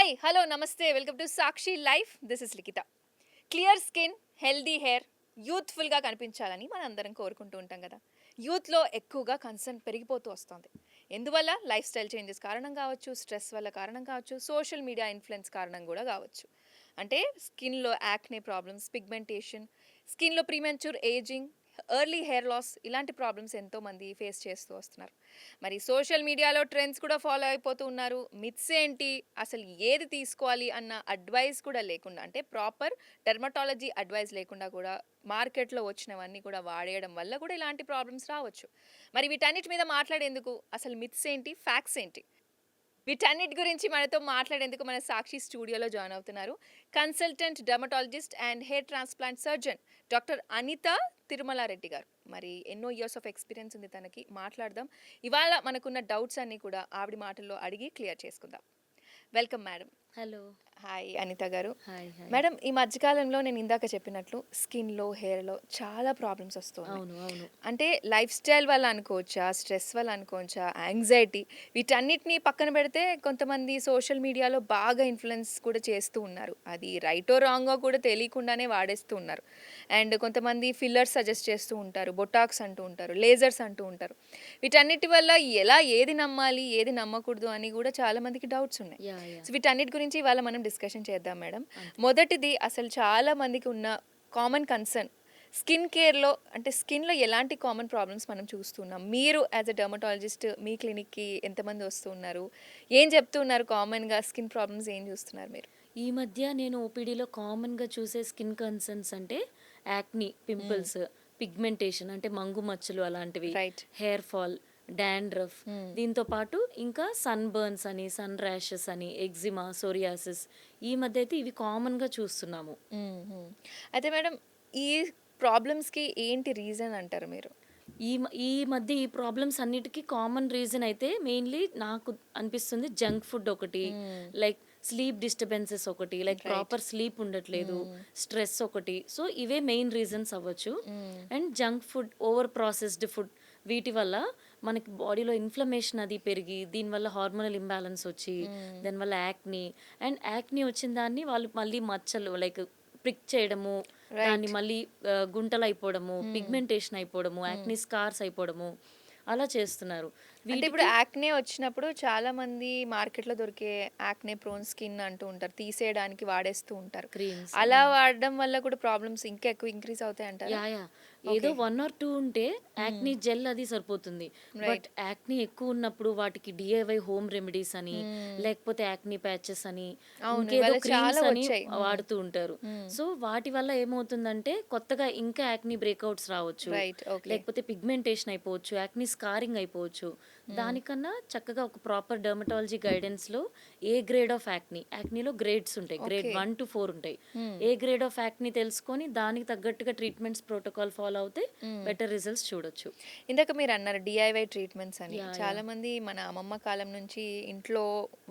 Hi hello namaste welcome to Sakshi life. This is Likhita. Clear skin, healthy hair, యూత్ఫుల్గా కనిపించాలని మనం అందరం కోరుకుంటూ ఉంటాం కదా. యూత్లో ఎక్కువగా కన్సర్న్ పెరిగిపోతూ వస్తుంది. ఎందువల్ల? లైఫ్ స్టైల్ చేంజెస్ కారణం కావచ్చు, స్ట్రెస్ వల్ల కారణం కావచ్చు, సోషల్ మీడియా ఇన్ఫ్లుయెన్స్ కారణం కూడా కావచ్చు. అంటే స్కిన్లో యాక్నే ప్రాబ్లమ్స్, పిగ్మెంటేషన్, స్కిన్లో premature ageing, early hair loss, ఇలాంటి ప్రాబ్లమ్స్ ఎంతోమంది ఫేస్ చేస్తూ వస్తున్నారు. మరి సోషల్ మీడియాలో ట్రెండ్స్ కూడా ఫాలో అయిపోతూ ఉన్నారు. మిత్స్ ఏంటి, అసలు ఏది తీసుకోవాలి అన్న అడ్వైస్ కూడా లేకుండా, అంటే ప్రాపర్ డెర్మటాలజీ అడ్వైస్ లేకుండా కూడా మార్కెట్లో వచ్చినవన్నీ కూడా వాడేయడం వల్ల కూడా ఇలాంటి ప్రాబ్లమ్స్ రావచ్చు. మరి వీటన్నిటి మీద మాట్లాడేందుకు అసలు మిత్స్ ఏంటి, ఫ్యాక్ట్స్ ఏంటి, వీటన్నిటి గురించి మనతో మాట్లాడేందుకు మన సాక్షి స్టూడియోలో జాయిన్ అవుతున్నారు consultant dermatologist and hair transplant surgeon doctor Anitha Tirumala Reddy గారు. మరి ఎన్నో ఇయర్స్ ఆఫ్ ఎక్స్పీరియన్స్ ఉంది తనకి. మాట్లాడదాం. ఇవాళ మనకున్న డౌట్స్ అన్నీ కూడా ఆవిడ మాటల్లో అడిగి క్లియర్ చేసుకుందాం. Welcome madam. Hello. Hi Anitha గారు. Hi hi. మేడం, ఈ మధ్యకాలంలో నేను ఇందాక చెప్పినట్లు స్కిన్లో, హెయిర్లో చాలా ప్రాబ్లమ్స్ వస్తున్నాయి. అవును అవును. అంటే లైఫ్ స్టైల్ వల్ల అనుకోవచ్చా, స్ట్రెస్ వల్ల అనుకోవచ్చా, యాంగ్జైటీ, వీటన్నిటిని పక్కన పెడితే కొంతమంది సోషల్ మీడియాలో బాగా ఇన్ఫ్లుయెన్స్ కూడా చేస్తూ ఉన్నారు. అది రైటో రాంగో కూడా తెలియకుండానే వాడేస్తూ ఉన్నారు. అండ్ కొంతమంది ఫిల్లర్స్ సజెస్ట్ చేస్తూ ఉంటారు, బొటాక్స్ అంటూ ఉంటారు, లేజర్స్ అంటూ ఉంటారు. వీటన్నిటి వల్ల ఏది నమ్మాలి, ఏది నమ్మకూడదు అని కూడా చాలా మందికి డౌట్స్ ఉన్నాయి. Yeah yeah. సో వీటన్నిటి గురించి ఇవాళ మనం డిస్కషన్ చేద్దాం మేడం. మొదటిది, అసలు చాలా మందికి ఉన్న కామన్ కన్సర్న్ స్కిన్ కేర్లో, అంటే స్కిన్లో ఎలాంటి కామన్ ప్రాబ్లమ్స్ మనం చూస్తున్నాం. మీరు యాజ్ అ డర్మటాలజిస్ట్ మీ క్లినిక్కి ఎంతమంది వస్తున్నారు, ఏం చెప్తున్నారు, కామన్గా స్కిన్ ప్రాబ్లమ్స్ ఏం చూస్తున్నారు మీరు? ఈ మధ్య నేను ఓపీడీలో కామన్గా చూసే స్కిన్ కన్సర్న్స్ అంటే యాక్ని, పింపుల్స్, పిగ్మెంటేషన్ అంటే మంగు మచ్చలు అలాంటివి, రైట్. హెయిర్ ఫాల్, డాండ్రఫ్, దీంతో పాటు ఇంకా సన్ బర్న్స్ అని, సన్ ర్యాషెస్ అని, ఎగ్జిమా, సోరియాసిస్, ఈ మధ్య అయితే ఇవి కామన్గా చూస్తున్నాము. అయితే మేడం, ఈ ప్రాబ్లమ్స్కి ఏంటి రీజన్ అంటారు మీరు? ఈ మధ్య ఈ ప్రాబ్లమ్స్ అన్నిటికీ కామన్ రీజన్ అయితే మెయిన్లీ నాకు అనిపిస్తుంది జంక్ ఫుడ్ ఒకటి, లైక్ స్లీప్ డిస్టర్బెన్సెస్ ఒకటి, లైక్ ప్రాపర్ స్లీప్ ఉండట్లేదు, స్ట్రెస్ ఒకటి. సో ఇవే మెయిన్ రీజన్స్ అవ్వచ్చు. And junk food, over processed food, వీటి వల్ల మనకి బాడీలో ఇన్ఫ్లమేషన్ అది పెరిగి దీనివల్ల హార్మోనల్ ఇంబ్యాలెన్స్ వచ్చి దానివల్ల యాక్ని, అండ్ యాక్ని వచ్చిన దాన్ని వాళ్ళు మళ్ళీ మచ్చలు లైక్ ప్రిక్ చేయడము, దాన్ని మళ్ళీ గుంటలు అయిపోవడము, పిగ్మెంటేషన్ అయిపోవడము, యాక్ని స్కార్స్ అయిపోవడము, అలా చేస్తున్నారు. అంటే ఇప్పుడు యాక్నే వచ్చినప్పుడు చాలా మంది మార్కెట్లో దొరికే యాక్నే ప్రోన్ స్కిన్ అంటూ ఉంటారు, తీసేయడానికి వాడేస్తూ ఉంటారు. క్రీమ్స్ అలా వాడడం వల్ల కూడా ప్రాబ్లమ్స్ ఇంకా ఎక్కువ ఇంక్రీజ్ అవుతాయి అంటారు. Yeah yeah. ఏదో 1 or 2 ఉంటే యాక్ని జెల్ అది సరిపోతుంది. బట్ యాక్ని ఎక్కువ ఉన్నప్పుడు వాటికి డిఐవై హోమ్ రెమెడీస్ అని, లేకపోతే యాక్ని ప్యాచెస్ అని, ఇంకేదో క్రీమ్స్ అని వాడుతూ ఉంటారు. సో వాటి వల్ల ఏమవుతుందంటే కొత్తగా ఇంకా యాక్ని బ్రేక్అవుట్స్ రావచ్చు, లేకపోతే పిగ్మెంటేషన్ అయిపోవచ్చు, యాక్ని స్కారింగ్ అయిపోవచ్చు. దానికన్నా చక్కగా ఒక ప్రాపర్ డర్మటాలజీ గైడెన్స్ లో ఏ గ్రేడ్ ఆఫ్ యాక్ని, యాక్నీలో గ్రేడ్స్ ఉంటాయి, గ్రేడ్ 1 to 4 ఉంటాయి. ఏ గ్రేడ్ ఆఫ్ యాక్ని తెలుసుకొని దానికి తగ్గట్టుగా ట్రీట్మెంట్స్ ప్రోటోకాల్ ఫాలో అవుతే బెటర్ రిజల్ట్స్ చూడొచ్చు. ఇందాక మీరు అన్నారు డిఐవై ట్రీట్మెంట్స్ అని. చాలా మంది మన అమ్మమ్మ కాలం నుంచి ఇంట్లో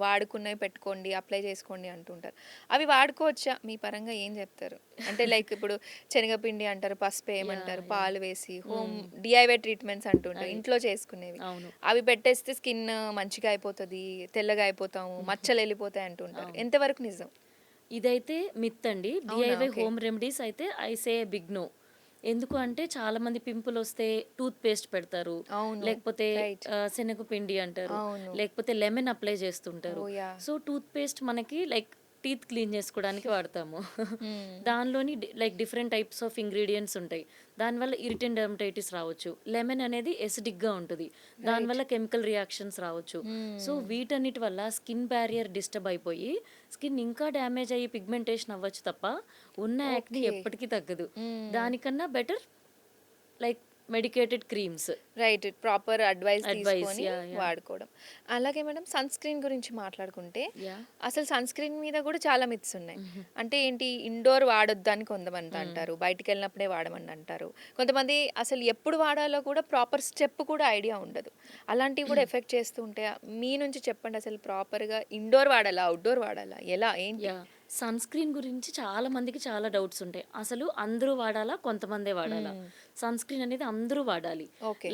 వాడుకున్నవి పెట్టుకోండి, అప్లై చేసుకోండి అంటుంటారు. అవి వాడుకోవచ్చా? మీ పరంగా ఏం చెప్తారు? అంటే లైక్ ఇప్పుడు శనగపిండి అంటారు, పసుపు ఏమంటారు, పాలు వేసి హోమ్ డిఐవై ట్రీట్మెంట్స్ అంటుంటారు, ఇంట్లో చేసుకునేవి. అవి పెట్టేస్తే స్కిన్ మంచిగా అయిపోతుంది, తెల్లగా అయిపోతాము, మచ్చలు వెళ్ళిపోతాయి అంటుంటారు. ఎంతవరకు నిజం? ఇదైతే మిత్ అండి. డిఐవై హోమ్ రెమెడీస్ అయితే ఐ సే బిగ్ నో. ఎందుకు అంటే చాలా మంది పింపుల్ వస్తే టూత్ పేస్ట్ పెడతారు, లేకపోతే శనగపిండి అంటారు, లేకపోతే లెమన్ అప్లై చేస్తుంటారు. సో టూత్ పేస్ట్ మనకి లైక్ టీత్ క్లీన్ చేసుకోవడానికి వాడతాము. దానిలోని like different types of ingredients ఉంటాయి. దానివల్ల ఇరిటెంట్ డెర్మటైటిస్ రావచ్చు. లెమన్ అనేది ఎసిడిక్గా ఉంటుంది, దానివల్ల కెమికల్ రియాక్షన్స్ రావచ్చు. సో వీటన్నిటి వల్ల స్కిన్ బ్యారియర్ డిస్టర్బ్ అయిపోయి స్కిన్ ఇంకా డ్యామేజ్ అయ్యి పిగ్మెంటేషన్ అవ్వచ్చు తప్ప ఉన్న యాక్ని ఎప్పటికీ తగ్గదు. దానికన్నా better like medicated creams. Right. Proper advice తీసుకొని వాడుకోవడం. అలాగే మేడం, సన్ స్క్రీన్ గురించి మాట్లాడుకుంటే అసలు సన్ స్క్రీన్ మీద కూడా చాలా మిత్స్ ఉన్నాయి. అంటే ఏంటి, ఇండోర్ వాడొద్దు అని కొంతమంది అంటారు, బయటికి వెళ్ళినప్పుడే వాడమని అంటారు. కొంతమంది అసలు ఎప్పుడు వాడాలో కూడా ప్రాపర్ స్టెప్ కూడా ఐడియా ఉండదు. అలాంటివి కూడా ఎఫెక్ట్ చేస్తూ ఉంటాయా? మీ నుంచి చెప్పండి, అసలు ప్రాపర్గా ఇండోర్ వాడాలా, అవుట్డోర్ వాడాలా, ఎలా ఏంటి? సన్ స్క్రీన్ గురించి చాలా మందికి చాలా డౌట్స్ ఉంటాయి. అసలు అందరూ వాడాలా, కొంతమందే వాడాలా? సన్ స్క్రీన్ అనేది అందరూ వాడాలి.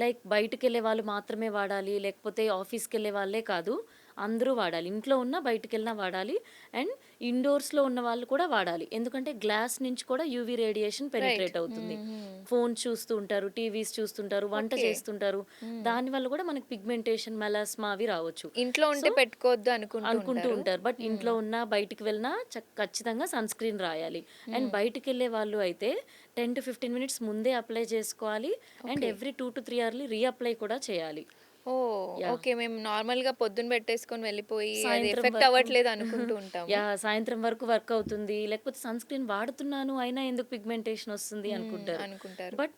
లైక్ బయటకు వెళ్ళే వాళ్ళు మాత్రమే వాడాలి, లేకపోతే ఆఫీస్కి వెళ్ళే వాళ్ళే కాదు, అందరూ వాడాలి. ఇంట్లో ఉన్న బయటికెళ్ళినా వాడాలి. అండ్ ఇండోర్స్‌లో ఉన్న వాళ్ళు కూడా వాడాలి. ఎందుకంటే గ్లాస్ నుంచి కూడా యూవీ రేడియేషన్ పెనిట్రేట్ అవుతుంది. ఫోన్ చూస్తూ ఉంటారు, టీవీస్ చూస్తుంటారు, వంట ఓకే. చేస్తుంటారు. దానివల్ల కూడా మనకి పిగ్మెంటేషన్, మెలాస్మా అవి రావచ్చు. ఇంట్లో ఉంటే పెట్టుకోవద్దు అనుకుంటూ అనుకుంటూ ఉంటారు. ఉంటారు. బట్ ఇంట్లో ఉన్నా, బయటికి వెళ్ళినా ఖచ్చితంగా సన్ స్క్రీన్ రాయాలి. అండ్ బయటికెళ్ళే వాళ్ళు అయితే 10-15 మినిట్స్ ముందే అప్లై చేసుకోవాలి. అండ్ ఎవ్రీ 2-3 అవర్లీ రీఅప్లై కూడా చేయాలి. ఓహ్! యాహ్! ఓకే. మేము నార్మల్‌గా పొద్దున పెట్టేసుకొని వెళ్ళిపోయి అది సాయంత్రం ఎఫెక్ట్ వరకు అవ్వట్లేదు అనుకుంటూ ఉంటాము. సాయంత్రం వరకు వర్క్ అవుతుంది. లేకపోతే సన్ స్క్రీన్ వాడుతున్నాను అయినా ఎందుకు పిగ్మెంటేషన్ వస్తుంది అనుకుంటారు. అనుకుంటారు. బట్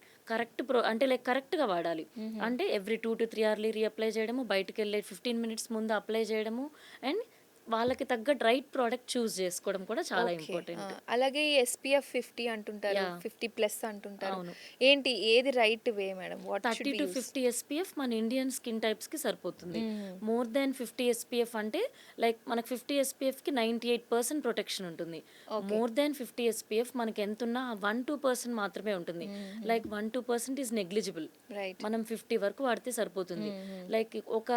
అంటే కరెక్ట్‌గా వాడాలి. అంటే ఎవ్రీ 2-3 అవర్లీ రీఅప్లై చేయడము, బయటికెళ్ళే 15 మినిట్స్ ముందు అప్లై చేయడము అండ్ వాళ్ళకి తగ్గట్టు రైట్ ప్రోడక్ట్ చూస్ చేసుకోవడం కూడా చాలా ఓకే. ఇంపార్టెంట్. అలాగే SPF 50 అంటుంటారు. యాహ్! 50+ అంటుంటారు. అవును. ఏంటి ఏది right way madam? What should we use? 30-50 SPF మన ఇండియన్ స్కిన్ టైప్స్‌కి సరిపోతుంది. హ్మ్. మోర్ దాన్ 50 ఎస్పీఎఫ్ అంటే లైక్ మనకు 50 ఎస్పీఎఫ్‌కి 98% ప్రొటెక్షన్ ఉంటుంది. ఓకే. మోర్ దాన్ 50 ఎస్పీఎఫ్ మనకి ఎంతున్నా 1-2% మాత్రమే ఉంటుంది. Like 1-2% is negligible. రైట్. మనం 50 వరకు వాడితే సరిపోతుంది. లైక్ ఒక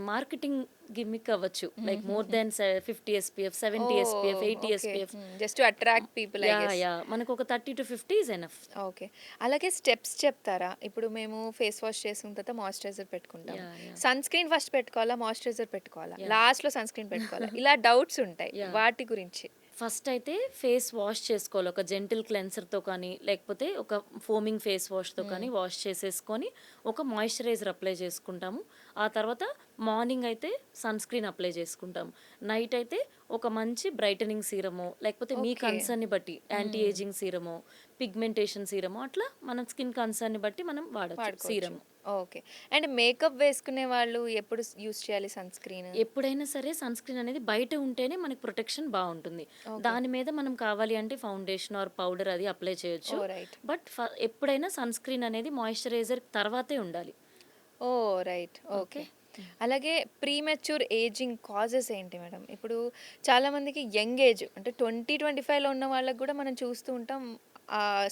మార్కెటింగ్ గిమ్మిక్ అవ్వచ్చు. Like more than 50 SPF, 70 SPF, 80 okay. SPF. Just to attract people I guess. మనకు ఒక 30-50 ఈజ్ ఎనఫ్. ఓకే. అలాగే స్టెప్స్ చెప్తారా? ఇప్పుడు మేము ఫేస్ వాష్ చేసుకున్న తర్వాత మాయిశ్చరైజర్ పెట్టుకుంటాం. Yeah! Yeah! Sunscreen first పెట్టుకోవాలా? మాయిశ్చరైజర్ పెట్టుకోవాలా? యాహ్! లాస్ట్‌లో సన్ స్క్రీన్ పెట్టుకోవాలా? ఇలా డౌట్స్ ఉంటాయి. యాహ్! వాటి గురించి. ఫస్ట్ అయితే ఫేస్ వాష్ చేసుకోవాలి. ఒక జెంటిల్ క్లెన్సర్‌తో కానీ, లేకపోతే ఒక ఫోమింగ్ ఫేస్ వాష్‌తో కానీ వాష్ చేసేసుకొని, ఒక మాయిశ్చరైజర్ అప్లై చేసుకుంటాము. ఆ తర్వాత మార్నింగ్ అయితే సన్ స్క్రీన్ అప్లై చేసుకుంటాము. నైట్ అయితే ఒక మంచి బ్రైటనింగ్ సీరమో, లేకపోతే మీ ఓకే. కన్సర్న్‌ని బట్టి యాంటీ ఏజింగ్ సీరమో, పిగ్మెంటేషన్ సీరమో అట్లా మన స్కిన్ కన్సర్న్‌ని బట్టి మనం వాడొచ్చు వాడుకోవచ్చు. సీరమ్. ఓకే. అండ్ మేకప్ వేసుకునే వాళ్ళు ఎప్పుడు యూజ్ చేయాలి సన్ స్క్రీన్? ఎప్పుడైనా సరే సన్ స్క్రీన్ అనేది బయట ఉంటేనే మనకి ప్రొటెక్షన్ బాగుంటుంది. దాని మీద మనం కావాలి అంటే ఫౌండేషన్ ఆర్ పౌడర్ అది అప్లై చేయొచ్చు. ఓహ్! రైట్. బట్ ఎప్పుడైనా సన్ స్క్రీన్ అనేది మాయిశ్చరైజర్ తర్వాతే ఉండాలి. ఓహ్! రైట్. ఓకే. ఓకే. అలాగే ప్రీమెచ్యూర్ ఏజింగ్ కాజెస్ ఏంటి మేడం? ఇప్పుడు చాలామందికి యంగ్ ఏజ్ అంటే 20-25లో ఉన్న వాళ్ళకి కూడా మనం చూస్తూ ఉంటాం.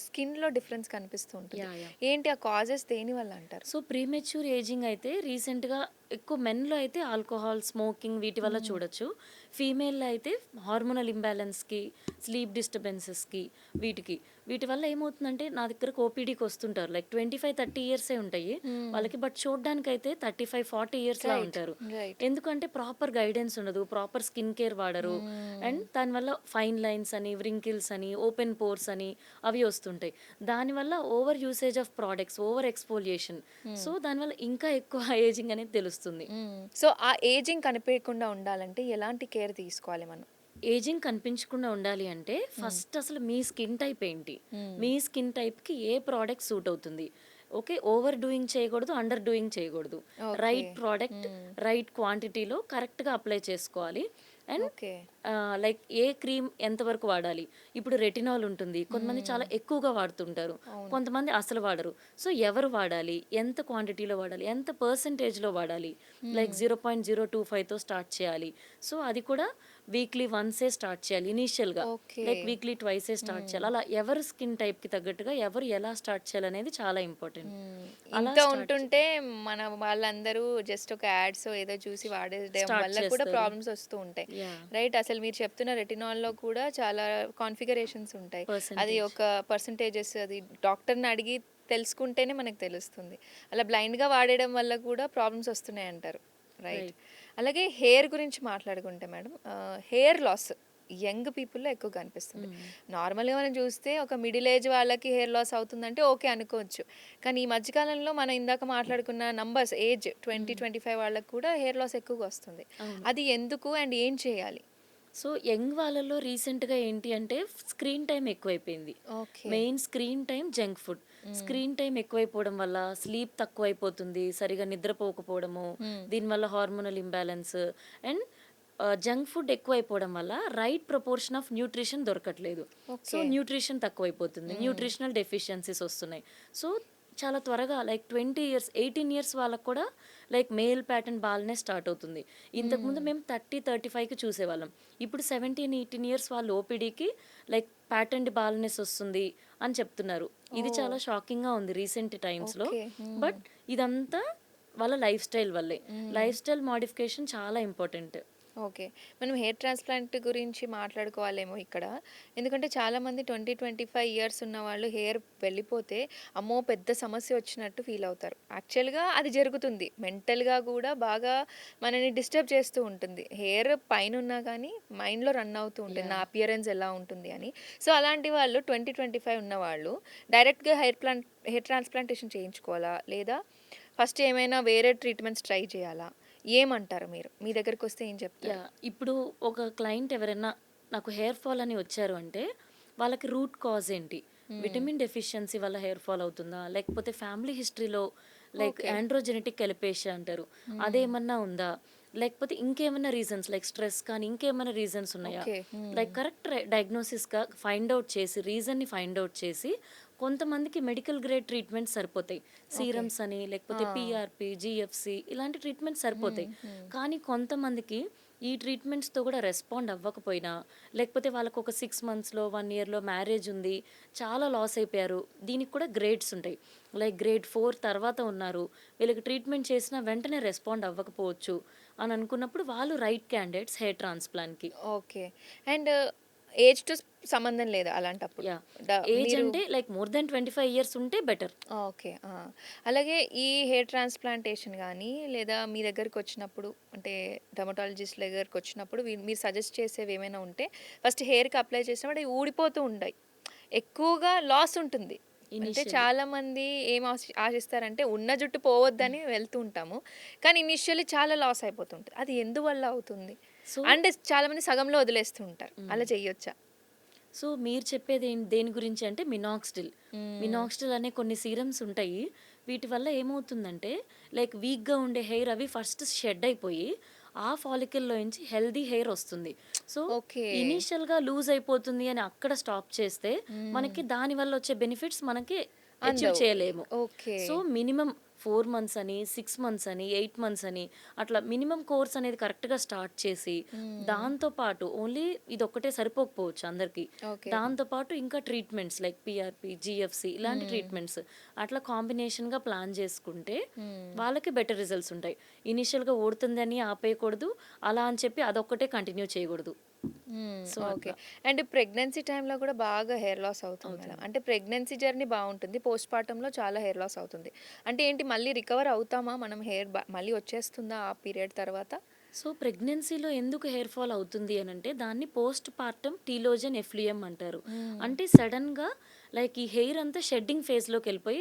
స్కిన్‌లో డిఫరెన్స్ కనిపిస్తూ ఉంటుంది. యాహ్! యాహ్! ఏంటి ఆ కాజెస్ దేనివల్ల అంటారు? సో ప్రీమెచ్యూర్ ఏజింగ్ అయితే రీసెంట్‌గా ఎక్కువ మెన్‌లో అయితే ఆల్కహాల్, స్మోకింగ్ వీటి వల్ల చూడొచ్చు. ఫీమేల్‌లో అయితే హార్మోనల్ ఇంబాలెన్స్‌కి, స్లీప్ డిస్టర్బెన్సెస్‌కి వీటి వల్ల ఏమవుతుందంటే నా దగ్గరకు ఓపీడీకి వస్తుంటారు. లైక్ 25-30 ఇయర్సే ఉంటాయి వాళ్ళకి. బట్ చూడ్డానికైతే 35-40 ఇయర్స్‌లా రైట్. ఉంటారు. రైట్. ఎందుకంటే ప్రాపర్ గైడెన్స్ ఉండదు. ప్రాపర్ స్కిన్ కేర్ వాడరు. అండ్ దానివల్ల ఫైన్ లైన్స్ అని, వ్రింకిల్స్ అని, ఓపెన్ పోర్స్ అని అవి వస్తుంటాయి. దానివల్ల over usage of products, over exfoliation. So దానివల్ల ఇంకా ఎక్కువ ఏజింగ్ అనేది తెలుస్తుంది. సో, ఆ ఏజింగ్ కనిపియకుండా ఉండాలంటే ఎలాంటి కేర్ తీసుకోవాలి మనం? ఏజింగ్ కనిపించకుండా ఉండాలి అంటే ఫస్ట్ అసలు మీ స్కిన్ టైప్ ఏంటి? మీ స్కిన్ టైప్‌కి ఏ ప్రోడక్ట్ సూట్ అవుతుంది? ఓకే. ఓవర్ డూయింగ్ చేయకూడదు, అండర్ డూయింగ్ చేయకూడదు. ఓకే. రైట్ ప్రోడక్ట్ రైట్ క్వాంటిటీలో కరెక్ట్‌గా అప్లై చేసుకోవాలి. And okay. Like A cream ఎంతవరకు వాడాలి? ఇప్పుడు రెటినాల్ ఉంటుంది. కొంతమంది చాలా ఎక్కువగా వాడుతుంటారు. కొంతమంది అసలు వాడరు. సో ఎవరు వాడాలి? ఎంత క్వాంటిటీలో వాడాలి? ఎంత పర్సెంటేజ్‌లో వాడాలి? లైక్ 0.025తో స్టార్ట్ చేయాలి. సో అది కూడా వీక్లీ వన్సే స్టార్ట్ చేయాలి ఇనీషియల్‌గా. ఓకే. లైక్ వీక్లీ ట్వైసే స్టార్ట్ చేయాలి. అలా ఎవరి స్కిన్ టైప్‌కి తగ్గట్టుగా ఎవరు ఎలా స్టార్ట్ చేయాలనేది చాలా ఇంపార్టెంట్. అలా ఇంత స్టార్ట్ ఉంటుంటే మన వాళ్ళందరూ జస్ట్ ఒక యాడ్స్ ఏదో చూసి వాడేయడం స్టార్ట్ వల్ల కూడా చేస్తారు. ప్రాబ్లమ్స్ వస్తూ ఉంటాయి. యాహ్! రైట్. అసలు మీరు చెప్తున్న రెటినాల్‌లో కూడా చాలా కాన్ఫిగరేషన్స్ ఉంటాయి. అది పర్సెంటేజ్. ఒక పర్సెంటేజెస్ అది డాక్టర్‌ని అడిగి తెలుసుకుంటేనే మనకు తెలుస్తుంది. అలా బ్లైండ్‌గా వాడేయడం వల్ల కూడా ప్రాబ్లమ్స్ వస్తున్నాయి అంటారు. రైట్. రైట్. అలాగే హెయిర్ గురించి మాట్లాడుకుంటే మేడం హెయిర్ లాస్ యంగ్ పీపుల్‌లో ఎక్కువ కనిపిస్తుంది. నార్మల్‌గా మనం చూస్తే ఒక మిడిల్ ఏజ్ వాళ్ళకి హెయిర్ లాస్ అవుతుందంటే ఓకే అనుకోవచ్చు. కానీ ఈ మధ్య కాలంలో మనం ఇందాక మాట్లాడుకున్న నంబర్స్ ఏజ్ 20-25 వాళ్ళకి కూడా హెయిర్ లాస్ ఎక్కువగా వస్తుంది. అవును. అది ఎందుకు అండ్ ఏం చేయాలి? సో యంగ్ వాళ్ళలో రీసెంట్‌గా ఏంటి అంటే స్క్రీన్ టైమ్ ఎక్కువైపోయింది. Okay. Main screen time, junk food. Screen time ఎక్కువైపోవడం వల్ల స్లీప్ తక్కువైపోతుంది. సరిగ్గా నిద్రపోకపోవడము, దీనివల్ల hormonal imbalance and junk food ఎక్కువైపోవడం వల్ల రైట్ ప్రపోర్షన్ ఆఫ్ న్యూట్రిషన్ దొరకట్లేదు. So okay. న్యూట్రిషన్ తక్కువైపోతుంది. న్యూట్రిషనల్ డెఫిషియన్సీస్ వస్తున్నాయి. సో చాలా త్వరగా లైక్ 20 ఇయర్స్, 18 ఇయర్స్ వాళ్ళకి కూడా like male pattern baldness start అవుతుంది. ఇంతకుముందు మేము 30-35కి చూసేవాళ్ళం. ఇప్పుడు 17-18 ఇయర్స్ వాళ్ళు ఓపీడీకి లైక్ ప్యాటర్న్డ్ బాల్‌నెస్ వస్తుంది అని చెప్తున్నారు. ఇది చాలా షాకింగ్‌గా ఉంది రీసెంట్ టైమ్స్‌లో. ఓకే. బట్ ఇదంతా వాళ్ళ లైఫ్ స్టైల్ వల్లే. లైఫ్ స్టైల్ మోడిఫికేషన్ చాలా ఇంపార్టెంట్. ఓకే. మనం హెయిర్ ట్రాన్స్‌ప్లాంట్ గురించి మాట్లాడుకోవాలేమో ఇక్కడ. ఎందుకంటే చాలామంది 25 ఇయర్స్ ఉన్నవాళ్ళు హెయిర్ వెళ్ళిపోతే, అమ్మో! పెద్ద సమస్య వచ్చినట్టు ఫీల్ అవుతారు. యాక్చువల్‌గా అది జరుగుతుంది. మెంటల్‌గా గూడా బాగా మనని డిస్టర్బ్ చేస్తూ ఉంటుంది. హెయిర్ పైనున్నా గానీ మైండ్‌లో రన్ అవుతూ ఉంటుంది. నా యాహ్! అపియరెన్స్ ఎలా ఉంటుంది అని. సో, అలాంటి వాళ్ళు 25 ఉన్నవాళ్ళు డైరెక్ట్‌గా హెయిర్ ట్రాన్స్‌ప్లాంటేషన్ చేయించుకోవాలా? లేదా ఫస్ట్ ఏమైనా వేరే ట్రీట్మెంట్స్ ట్రై చేయాలా? ఏమంటారు మీరు? మీ దగ్గరికొస్తే ఏం చెప్తారు? ఇప్పుడు ఒక క్లయింట్ ఎవరైనా నాకు హెయిర్ ఫాల్ అని వచ్చారు అంటే, వాళ్ళకి రూట్ కాజ్ ఏంటి? హ్మ్. విటమిన్ డెఫిషియన్సీ వల్ల హెయిర్ ఫాల్ అవుతుందా? లేకపోతే ఫ్యామిలీ హిస్టరీలో లైక్ ఓకే. ఆండ్రోజెనెటిక్ ఎలపేషియా అంటారు. హ్మ్. అదేమన్నా ఉందా? లేకపోతే ఇంకేమన్నా రీజన్స్ లైక్ స్ట్రెస్ కానీ ఇంకేమైనా రీజన్స్ ఉన్నాయా? ఓకే. హ్మ్. లైక్ కరెక్ట్ డయాగ్నోసిస్‌గా ఫైండ్ ఔట్ చేసి, రీజన్‌ని ఫైండ్ ఔట్ చేసి, కొంతమందికి మెడికల్ గ్రేడ్ ట్రీట్మెంట్స్ సరిపోతాయి. ఓకే. సీరమ్స్ అని, ఆ! లేకపోతే పీఆర్‌పీ, జీఎఫ్‌సి ఇలాంటి ట్రీట్మెంట్స్ హ్మ్. సరిపోతాయి. హ్మ్. కానీ కొంతమందికి ఈ ట్రీట్మెంట్స్‌తో కూడా రెస్పాండ్ అవ్వకపోయినా, లేకపోతే వాళ్ళకొక 6 మంత్స్‌లో, 1 ఇయర్‌లో మ్యారేజ్ ఉంది, చాలా లాస్ అయిపోయారు. దీనికి కూడా గ్రేడ్స్ ఉంటాయి. లైక్ గ్రేడ్ 4 తర్వాత ఉన్నారు. వీళ్ళకి ట్రీట్మెంట్ చేసినా వెంటనే రెస్పాండ్ అవ్వకపోవచ్చు అని అనుకున్నప్పుడు వాళ్ళు రైట్ క్యాండిడేట్స్ హెయిర్ ట్రాన్స్‌ప్లాంట్‌కి. ఓకే. అండ్ ఏజ్‌తో సంబంధం లేదా అలాంటప్పుడు? యాహ్! డ ఏజ్ మీరు అంటే లైక్ మోర్ దెన్ 25 ఇయర్స్ ఉంటే బెటర్. ఓకే. ఆ! అలాగే ఈ హెయిర్ ట్రాన్స్‌ప్లాంటేషన్ గానీ, లేదా మీ దగ్గరికొచ్చినప్పుడు అంటే డెర్మటాలజిస్ట్ దగ్గరికొచ్చినప్పుడు మీరు సజెస్ట్ చేసేవేమైనా ఉంటే ఫస్ట్ హెయిర్‌కి అప్లై చేసినప్పుడు అవి ఊడిపోతూ ఉంటాయి. ఎక్కువగా లాస్ ఉంటుంది. అంటే ఇనీషియల్లీ. చాలామంది ఏం ఆశిస్తారంటే ఉన్న జుట్టు పోవద్దని వెళ్తూ ఉంటాము. కానీ ఇనీషియల్లీ చాలా లాస్ అయిపోతుంటది. అది ఎందువల్ల అవుతుంది? సో అండ్ చాలామంది సగంలో వదిలేస్తూ ఉంటారు. హ్మ్. అలా చెయ్యొచ్చా? సో మీరు చెప్పేది దేని గురించి అంటే మినాక్సిడిల్. హ్మ్. మినాక్సిడిల్ అనే కొన్ని సీరమ్స్ ఉంటాయి. వీటి వల్ల ఏమవుతుందంటే లైక్ వీక్‌గా ఉండే హెయిర్ అవి ఫస్ట్ షెడ్ అయిపోయి, ఆ ఫాలికల్‌లో నుంచి హెల్తీ హెయిర్ వస్తుంది. So okay. ఇనీషియల్‌గా లూజ్ అయిపోతుంది అని అక్కడ స్టాప్ చేస్తే, హ్మ్. మనకి దానివల్ల వచ్చే బెనిఫిట్స్ మనకి అచీవ్ అందవు. చేయలేము. ఓకే. సో మినిమమ్ 4 మంత్స్ అని, 6 మంత్స్ అని, 8 మంత్స్ అని అట్లా మినిమమ్ కోర్స్ అనేది కరెక్ట్‌గా స్టార్ట్ చేసి, హ్మ్. దాంతో పాటు ఓన్లీ ఇదొక్కటే సరిపోకపోవచ్చు అందరికి. ఓకే. దాంతో పాటు ఇంకా ట్రీట్మెంట్స్ లైక్ పీఆర్‌పీ, జీఎఫ్‌సి ఇలాంటి హ్మ్. ట్రీట్మెంట్స్ అట్లా కాంబినేషన్‌గా ప్లాన్ చేసుకుంటే హ్మ్. వాళ్ళకి బెటర్ రిజల్ట్స్ ఉంటాయి. ఇనీషియల్‌గా ఊడుతుందని ఆపేయకూడదు. అలా అని చెప్పి అదొక్కటే కంటిన్యూ చేయకూడదు. హ్మ్. So okay. అట్లా అండ్ ప్రెగ్నెన్సీ టైమ్‌లో గూడా బాగా హెయిర్ లాస్ అవుతుంది మేడం. అవుతుంది. అంటే ప్రెగ్నెన్సీ జర్నీ బావుంటుంది. పోస్ట్‌పార్టమ్‌లో చాలా హెయిర్ లాస్ అవుతుంది. అంటే ఏంటి మళ్ళీ రికవర్ అవుతామా? మనం హెయిర్ మళ్ళీ వచ్చేస్తుందా ఆ పీరియడ్ తర్వాత? సో ప్రెగ్నెన్సీలో ఎందుకు హెయిర్ ఫాల్ అవుతుంది అనంటే దాన్ని పోస్ట్ పార్టమ్ టీలోజన్ ఎఫ్లూయమ్ అంటారు. హ్మ్. అంటే సడన్‌గా లైక్ ఈ హెయిర్ అంతా షెడ్డింగ్ ఫేజ్‌లోకి వెళ్ళిపోయి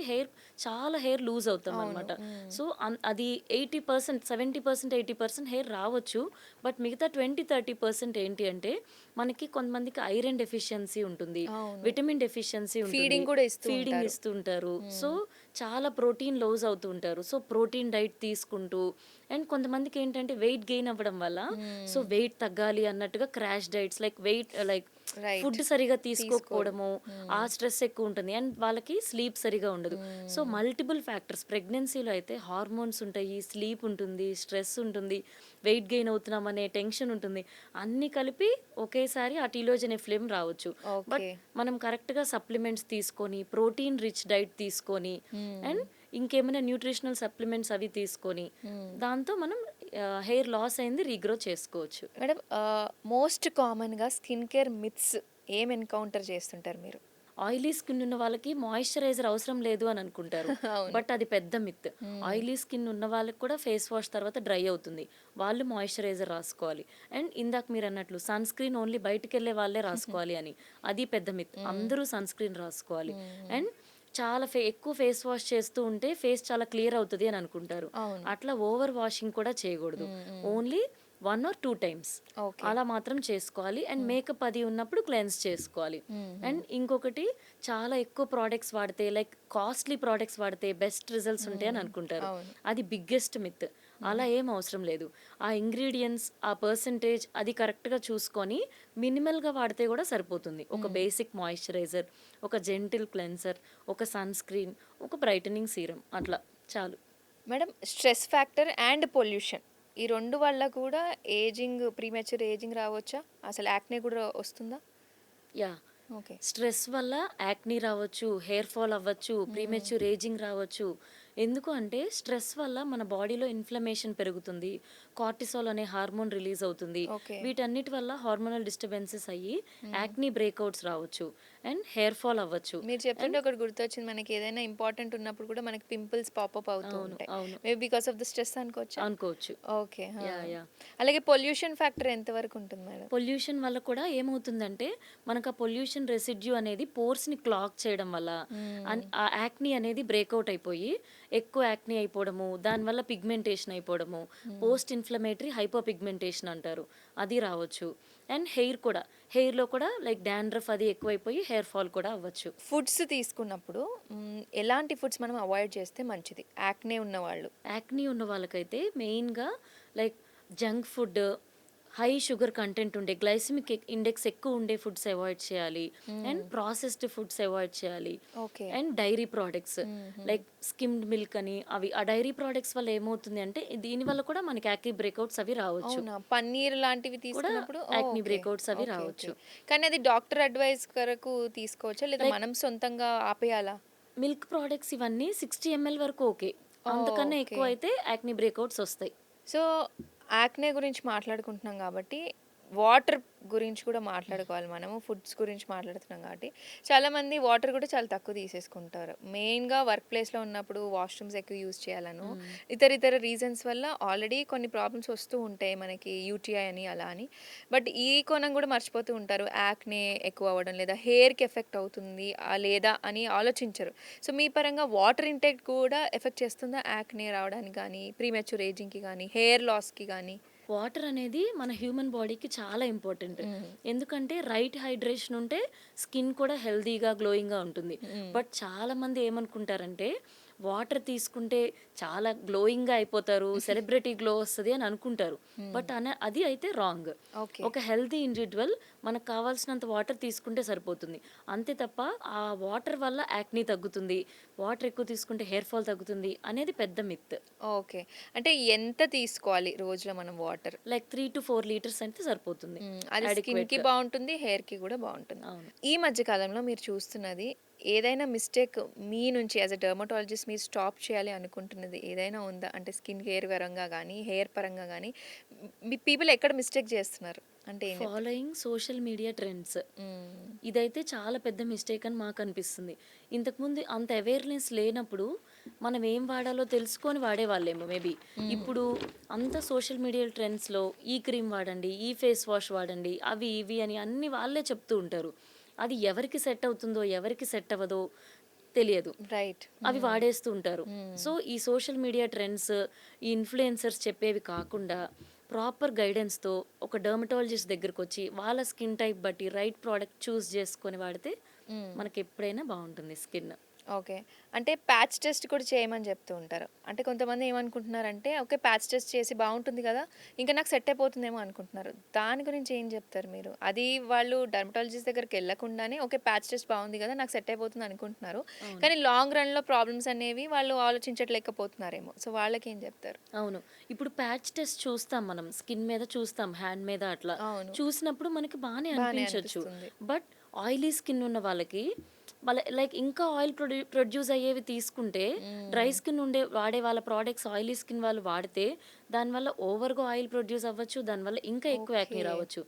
చాలా హెయిర్ లూజ్ అవును. అవుతామనమాట. హ్మ్. సో అది 80%, 70%, 80% హెయిర్ రావచ్చు. బట్ మిగతా 20, 30% ఏంటి అంటే మనకి కొంతమందికి ఐరన్ డెఫిషియన్సీ ఉంటుంది. అవును. విటమిన్ డెఫిషియన్సీ ఉంటుంది. ఫీడింగ్ గూడా ఇస్తూ ఫీడింగ్ ఉంటారు. ఇస్తూ ఉంటారు. సో హ్మ్. చాలా ప్రోటీన్ లోస్ అవుతూ ఉంటారు. సో ప్రోటీన్ డైట్ తీసుకుంటూ అండ్ కొంతమందికి ఏంటంటే వెయిట్ గెయిన్ అవ్వడం వల్ల సో హ్మ్. వెయిట్ తగ్గాలి అన్నట్టుగా crash diets like right. Food సరిగా తీసుకోరు. తీసుకోకపోవడము, ఆ హ్మ్. స్ట్రెస్ ఎక్కువ ఉంటుంది అండ్ వాళ్ళకి స్లీప్ సరిగా ఉండదు. సో హ్మ్. మల్టిపుల్ ఫ్యాక్టర్స్ ప్రెగ్నెన్సీలో అయితే హార్మోన్స్ ఉంటాయి, స్లీప్ ఉంటుంది, స్ట్రెస్ ఉంటుంది, వెయిట్ గెయిన్ అవుతున్నాం అనే టెన్షన్ ఉంటుంది. అన్నీ కలిపి ఒకేసారి ఆ టీలోజన్ ఫ్లేమ్ రావచ్చు. But okay. మనం కరెక్ట్‌గా సప్లిమెంట్స్ తీసుకొని, ప్రోటీన్ రిచ్ డైట్ తీసుకొని హ్మ్. అండ్ ఇంకేమైనా న్యూట్రిషనల్ సప్లిమెంట్స్ అవి తీసుకొని, హ్మ్. దాంతో మనం హెయిర్ లాస్ అయింది రీగ్రో చేసుకోవచ్చు. మేడం మోస్ట్ కామన్‌గా స్కిన్ కేర్ మిత్స్ ఏం ఎన్‌కౌంటర్ చేస్తుంటారు మీరు? ఆయిలీ స్కిన్ ఉన్న వాళ్ళకి మాయిశ్చరైజర్ అవసరం లేదు అని అనుకుంటారు. అవును. బట్ అది పెద్ద మిత్. హ్మ్. ఆయిలీ స్కిన్ ఉన్న వాళ్ళకి కూడా ఫేస్ వాష్ తర్వాత డ్రై అవుతుంది. వాళ్ళు మాయిశ్చరైజర్ రాసుకోవాలి. అండ్ ఇందాక మీరన్నట్లు సన్ స్క్రీన్ ఓన్లీ బయటికెళ్ళే వాళ్ళే రాసుకోవాలి అని. అది పెద్ద మిత్. హ్మ్. అందరూ సన్ స్క్రీన్ రాసుకోవాలి. హ్మ్. అండ్ చాలా ఎక్కువ ఫేస్ వాష్ చేస్తూ ఉంటే ఫేస్ చాలా క్లియర్ అవుతది అని అనుకుంటారు. అవును. అట్లా ఓవర్ వాషింగ్ కూడా చేయకూడదు. Hmm. Hmm. Only 1 or 2 times okay. అలా మాత్రం చేసుకోవాలి. అండ్ హ్మ్. మేకప్ అది ఉన్నప్పుడు క్లెన్స్ చేసుకోవాలి. హ్మ్. హ్మ్. అండ్ ఇంకొకటి చాలా ఎక్కువ ప్రొడక్ట్స్ వాడితే లైక్ కాస్ట్‌లీ ప్రొడక్ట్స్ వాడితే బెస్ట్ రిజల్ట్స్ ఉంటాయని హ్మ్. అనుకుంటారు. అవును. అది బిగ్గెస్ట్ మిత్. హ్మ్. అలా ఏం అవసరం లేదు. ఆ ఇంగ్రీడియెంట్స్, ఆ పర్సెంటేజ్ అది కరెక్ట్‌గా చూసుకొని మినిమల్‌గా వాడితే కూడా సరిపోతుంది. ఒక హ్మ్. బేసిక్ మాయిశ్చరైజర్, ఒక జెంటిల్ క్లెన్సర్, ఒక సన్ స్క్రీన్, ఒక బ్రైటనింగ్ సీరమ్ అట్లా చాలు. Madam stress factor and pollution ఈ 2 వల్ల కూడా ప్రీమెచ్యూర్ ఏజింగ్ రావచ్చా? అసలు యాక్నే కూడా వస్తుందా? యాహ్! ఓకే. స్ట్రెస్ వల్ల యాక్నీ రావచ్చు, హెయిర్ ఫాల్ అవ్వచ్చు, హ్మ్. ప్రీమెచ్యూర్ ఏజింగ్ రావచ్చు. ఎందుకు అంటే స్ట్రెస్ వల్ల మన బాడీలో ఇన్ఫ్లమేషన్ పెరుగుతుంది, కార్టిసాల్ అనే హార్మోన్ రిలీజ్ అవుతుంది. ఓకే. వీటన్నిటి వల్ల హార్మోనల్ డిస్టర్బెన్సెస్ అయ్యి యాక్నీ బ్రేక్అవుట్స్ రావచ్చు అండ్ హెయిర్ ఫాల్ అవ్వచ్చు. మీరు చెప్తుంటే ఒకటి గుర్తొచ్చింది. మనకి ఏదైనా ఇంపార్టెంట్ ఉన్నప్పుడు కూడా మనకి పింపుల్స్ పాపప్ అవుతూ అవును, ఉంటాయి. అవును, maybe because of the stress అనుకోవచ్చా? అనుకోవచ్చు. ఓకే. యా యా అలాగే పొల్యూషన్ ఫ్యాక్టర్ ఎంత వరకు ఉంటుంది మేడం? పొల్యూషన్ వల్ల కూడా ఏమవుతుందంటే మనకు ఆ పొల్యూషన్ రెసిడ్యూ అనేది పోర్స్ని క్లాగ్ చేయడం వల్ల ఆ యాక్నీ అనేది బ్రేక్అవుట్ అయిపోయి ఎక్కువ యాక్నీ అయిపోవడము, దానివల్ల పిగ్మెంటేషన్ అయిపోవడము, పోస్ట్ ఇన్ఫ్లమేటరీ హైపో పిగ్మెంటేషన్ అంటారు, అది రావచ్చు. అండ్ హెయిర్లో కూడా లైక్ డాండ్రఫ్ అది ఎక్కువైపోయి హెయిర్ ఫాల్ కూడా అవ్వచ్చు. ఫుడ్స్ తీసుకున్నప్పుడు ఎలాంటి ఫుడ్స్ మనం అవాయిడ్ చేస్తే మంచిది యాక్నే ఉన్నవాళ్ళు? యాక్నీ ఉన్న వాళ్ళకైతే మెయిన్గా like junk food, high sugar content ఉండే, గ్లైసిమిక్ ఇండెక్స్ ఎక్కువ ఉండే ఫుడ్స్ అవాయిడ్ చేయాలి. అండ్ ప్రాసెస్డ్ ఫుడ్స్ అవాయిడ్ చేయాలి. Okay. And dairy products like skimmed milk అని, అవి ఆ డైరీ ప్రోడక్ట్స్ వల్ల ఏమవుతుంది అంటే దీనివల్ల కూడా మనకి యాక్నీ బ్రేక్అవుట్స్ అవి రావచ్చు. అవునా? పన్నీర్ లాంటివి కూడా తీసుకున్నప్పుడు యాక్నీ ఓకే. బ్రేక్అవుట్స్ అవి ఓకే. రావచ్చు. ఓకే. కానీ అది డాక్టర్ అడ్వైస్ కొరకు తీసుకోవచ్చా? లేదా లైక్ మనం సొంతంగా ఆపేయాలా? మిల్క్ ప్రోడక్ట్స్ ఇవన్నీ 60 ml వరకు ఓకే, అంతకన్నా ఓకే. ఎక్కువ అయితే యాక్నీ బ్రేక్అవుట్స్ వస్తాయి. సో, యాక్నే గురించి మాట్లాడుకుంటున్నాం కాబట్టి, వాటర్ గురించి కూడా మాట్లాడుకోవాలి మనము. ఫుడ్స్ గురించి మాట్లాడుతున్నాం కాబట్టి, చాలామంది వాటర్ కూడా చాలా తక్కువ తీసేసుకుంటారు. మెయిన్‌గా వర్క్ ప్లేస్‌లో ఉన్నప్పుడు వాష్‌రూమ్స్ ఎక్కువ యూజ్ చేయాలనో, ఇతర రీజన్స్ వల్ల ఆల్రెడీ కొన్ని ప్రాబ్లమ్స్ వస్తూ ఉంటాయి మనకి యూటీఐ అని, అలా అని. బట్ ఈ కోణం కూడా మర్చిపోతూ ఉంటారు. యాక్నే ఎక్కువ అవ్వడం లేదా హెయిర్‌కి ఎఫెక్ట్ అవుతుంది లేదా అని ఆలోచించరు. సో, మీ పరంగా వాటర్ ఇంటేక్ కూడా ఎఫెక్ట్ చేస్తుందా యాక్నే రావడానికి గానీ, ప్రీమెచ్యూర్ ఏజింగ్‌కి గానీ, హెయిర్ లాస్‌కి గానీ? వాటర్ అనేది మన హ్యూమన్ బాడీకి చాలా ఇంపార్టెంట్. హ్మ్. ఎందుకంటే రైట్ హైడ్రేషన్ ఉంటే స్కిన్ కూడా హెల్తీగా గ్లోయింగ్గా ఉంటుంది. హ్మ్. బట్ చాలామంది ఏమనుకుంటారంటే వాటర్ తీసుకుంటే చాలా గ్లోయింగ్గా అయిపోతారు, సెలబ్రిటీ గ్లో వస్తుంది అని అనుకుంటారు. బట్ అది అయితే రాంగ్. ఓకే. ఒక హెల్తీ ఇండివిజువల్ మనకు కావాల్సినంత వాటర్ తీసుకుంటే సరిపోతుంది. అంతే తప్ప ఆ వాటర్ వల్ల యాక్నీ తగ్గుతుంది, వాటర్ ఎక్కువ తీసుకుంటే హెయిర్ ఫాల్ తగ్గుతుంది అనేది పెద్ద మిత్. ఓకే. అంటే ఎంత తీసుకోవాలి రోజులో మనం వాటర్? లైక్ 3 to 4 లీటర్స్ అయితే సరిపోతుంది అది స్కిన్‌కి అడిక్వేట్గా. బావుంటుంది, హెయిర్‌కి కూడా బావుంటుంది. అవును. ఈ మధ్య కాలంలో మీరు చూస్తున్నది ఏదైనా మిస్టేక్ మీ నుంచి యాస్ ఎ డెర్మటాలజిస్ట్ మీరు స్టాప్ చేయాలి అనుకుంటున్నది ఏదైనా ఉందా? అంటే స్కిన్ కేర్ పరంగా గానీ, హెయిర్ పరంగా గానీ, మీ పీపుల్ ఎక్కడ మిస్టేక్ చేస్తున్నారు? అంటే ఏం చెప్తారు? ఫాలోయింగ్ సోషల్ మీడియా ట్రెండ్స్, హ్మ్. ఇదైతే చాలా పెద్ద మిస్టేక్ అని మాకు అనిపిస్తుంది. ఇంతకుముందు అంత అవేర్నెస్ లేనప్పుడు మనం ఏం వాడాలో తెలుసుకొని వాడేవాళ్ళేమో మేబీ. ఇప్పుడు అంత సోషల్ మీడియా ట్రెండ్స్లో ఈ క్రీమ్ వాడండి, ఈ ఫేస్ వాష్ వాడండి, అవి ఇవి అని అన్ని వాళ్ళే చెప్తూ ఉంటారు. అది ఎవరికి సెట్ అవుతుందో ఎవరికి సెట్ అవ్వదో తెలియదు, రైట్. అవి వాడేస్తూ ఉంటారు. సో ఈ సోషల్ మీడియా ట్రెండ్స్, ఈ ఇన్ఫ్లుయెన్సర్స్ చెప్పేవి కాకుండా ప్రాపర్ గైడెన్స్తో ఒక డర్మటాలజిస్ట్ దగ్గరికి వచ్చి వాళ్ళ స్కిన్ టైప్ బట్టి రైట్ ప్రోడక్ట్ చూస్ చేసుకొని వాడితే మనకి ఎప్పుడైనా బాగుంటుంది స్కిన్. ఓకే. అంటే ప్యాచ్ టెస్ట్ కూడా చేయమని చెప్తూ ఉంటారు. అంటే కొంతమంది ఏమనుకుంటున్నారంటే, ఓకే, ప్యాచ్ టెస్ట్ చేసి బావుంటుంది గదా! ఇంక నాకు సెట్ అయిపోతుందేమో అనుకుంటున్నారు. దాని గురించి ఏం చెప్తారు మీరు? అది వాళ్ళు డెర్మటాలజిస్ట్ దగ్గరికెళ్ళకుండానే ఓకే, ప్యాచ్ టెస్ట్ బావుంది గదా! నాకు సెట్ అయిపోతుంది అనుకుంటున్నారు. అవును, కానీ లాంగ్ రన్‌లో ప్రాబ్లమ్స్ అనేవి వాళ్ళు ఆలోచించట్లేకపోతున్నారేమో. సో, వాళ్ళకేం చెప్తారు? అవును. ఇప్పుడు ప్యాచ్ టెస్ట్ చూస్తాం, మనం స్కిన్ మీద చూస్తాం, హ్యాండ్ మీద అట్లా. అవును. చూసినప్పుడు మనకి బాగానే బానే అనిపించవచ్చు. అనిపిస్తుంది. బట్ ఆయిలీ స్కిన్ ఉన్న వాళ్ళకి లైక్ ఇంకా ఆయిల్ ప్రొడ్యూస్ అయ్యేవి తీసుకుంటే, డ్రై స్కిన్ వాడే వాళ్ళ ప్రోడక్ట్స్ ఆయిలీ స్కిన్ వాళ్ళు వాడితే దానివల్ల ఓవర్గా ఆయిల్ ప్రొడ్యూస్ అవ్వచ్చు, దానివల్ల ఇంకా ఎక్కువ యాక్నీ ఓకే. రావచ్చు.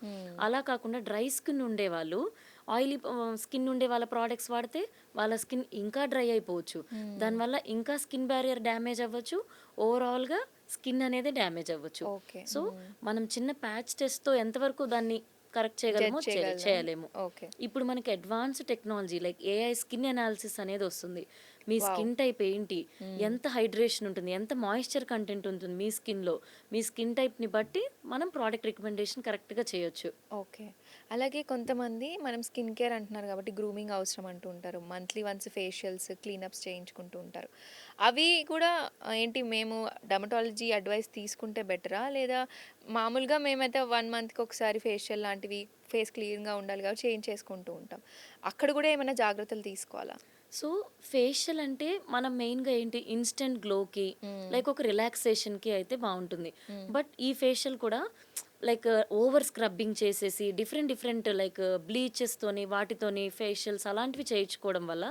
అలా కాకుండా డ్రై స్కిన్ ఉండేవాళ్ళు ఆయిలీ స్కిన్ ఉండే వాళ్ళ ప్రోడక్ట్స్ వాడితే వాళ్ళ స్కిన్ ఇంకా డ్రై అయిపోవచ్చు, దానివల్ల ఇంకా స్కిన్ బ్యారియర్ డ్యామేజ్ అవ్వచ్చు, ఓవరాల్గా స్కిన్ అనేది డ్యామేజ్ అవ్వచ్చు. ఓకే. సో మనం చిన్న ప్యాచ్ టెస్ట్తో ఎంతవరకు దాన్ని కరెక్ట్ చేయగలమో జడ్జ్ చేయగలరా? చేయలేము. ఓకే. ఇప్పుడు మనకి advance technology like AI skin analysis అనేది వస్తుంది. మీ వావ్! స్కిన్ టైప్ ఏంటి, ఎంత హైడ్రేషన్ ఉంటుంది, ఎంత మాయిశ్చర్ కంటెంట్ ఉంటుంది మీ స్కిన్లో, మీ స్కిన్ టైప్ని బట్టి మనం ప్రోడక్ట్ రికమెండేషన్ కరెక్ట్గా చేయొచ్చు. ఓకే. అలాగే కొంతమంది మనం స్కిన్ కేర్ అంటున్నారు కాబట్టి గ్రూమింగ్ అవసరం అంటూ ఉంటారు. మంత్లీ వన్స్ ఫేషియల్స్, క్లీనప్స్ చేయించుకుంటూ ఉంటారు. అవి కూడా ఏంటి, మేము డెర్మటాలజీ అడ్వైస్ తీసుకుంటే బెటరా? లేదా మామూలుగా మేమైతే 1 మంత్‌కి ఒకసారి ఫేషియల్ లాంటివి, ఫేస్ క్లీన్‌గా ఉండాలి కాబట్టి చేయించేసుకుంటూ ఉంటాం. అక్కడ కూడా ఏమైనా జాగ్రత్తలు తీసుకోవాలా? సో ఫేషియల్ అంటే మనం మెయిన్గా ఏంటి, ఇన్స్టెంట్ గ్లోకి లైక్ ఒక రిలాక్సేషన్కి అయితే బాగుంటుంది. బట్ ఈ ఫేషియల్ కూడా లైక్ ఓవర్ స్క్రబ్బింగ్ చేసేసి డిఫరెంట్ లైక్ బ్లీచెస్తోని వాటితోని ఫేషియల్స్ అలాంటివి చేయించుకోవడం వల్ల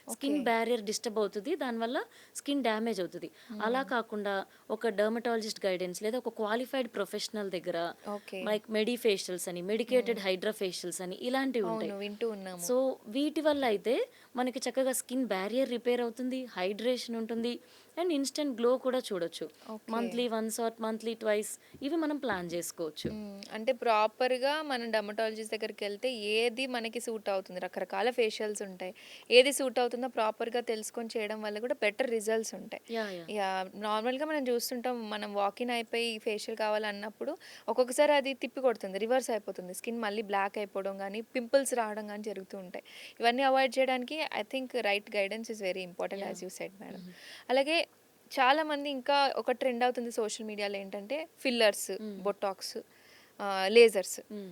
స్కిన్ బ్యారియర్ డిస్టర్బ్ అవుతుంది, దానివల్ల స్కిన్ డ్యామేజ్ అవుతుంది. అలా కాకుండా ఒక డర్మటాలజిస్ట్ గైడెన్స్ లేదా ఒక క్వాలిఫైడ్ ప్రొఫెషనల్ దగ్గర ఓకే. లైక్ మెడిఫేషియల్స్ అని, మెడికేటెడ్ హైడ్రా ఫేషియల్స్ అని ఇలాంటివి ఉంటాయి. అవును, వింటూ ఉన్నాము. సో వీటి వల్ల అయితే మనకి చక్కగా స్కిన్ బ్యారియర్ రిపేర్ అవుతుంది, హైడ్రేషన్ ఉంటుంది అండ్ ఇన్స్టెంట్ గ్లో కూడా చూడొచ్చు. Okay. Monthly once or monthly twice ఇవి మనం ప్లాన్ చేసుకోవచ్చు. అంటే ప్రాపర్‌గా మనం డర్మటాలజిస్ట్ దగ్గరికెళ్తే ఏది మనకి సూట్ అవుతుంది. రకరకాల ఫేషియల్స్ ఉంటాయి. ఏది సూట్ అవుతుందో ప్రాపర్‌గా తెలుసుకొని చేయడం వల్ల కూడా బెటర్ రిజల్ట్స్ ఉంటాయి. యాహ్! యాహ్! నార్మల్‌గా మనం చూస్తుంటాం. మనం వాకిన్ అయిపోయి ఫేషియల్ కావాలన్నప్పుడు ఒక్కొక్కసారి అది తిప్పి కొడుతుంది. రివర్స్ అయిపోతుంది. స్కిన్ మళ్ళీ బ్లాక్ అయిపోవడం గానీ, పింపుల్స్ రావడం గానీ జరుగుతూ ఉంటాయి. ఇవన్నీ అవాయిడ్ చేయడానికి I think right guidance is very important as you said madam. అలాగే చాలామంది ఇంకా ఒక ట్రెండ్ అవుతుంది సోషల్ మీడియాలో ఏంటంటే fillers, botox, lasers, hmm.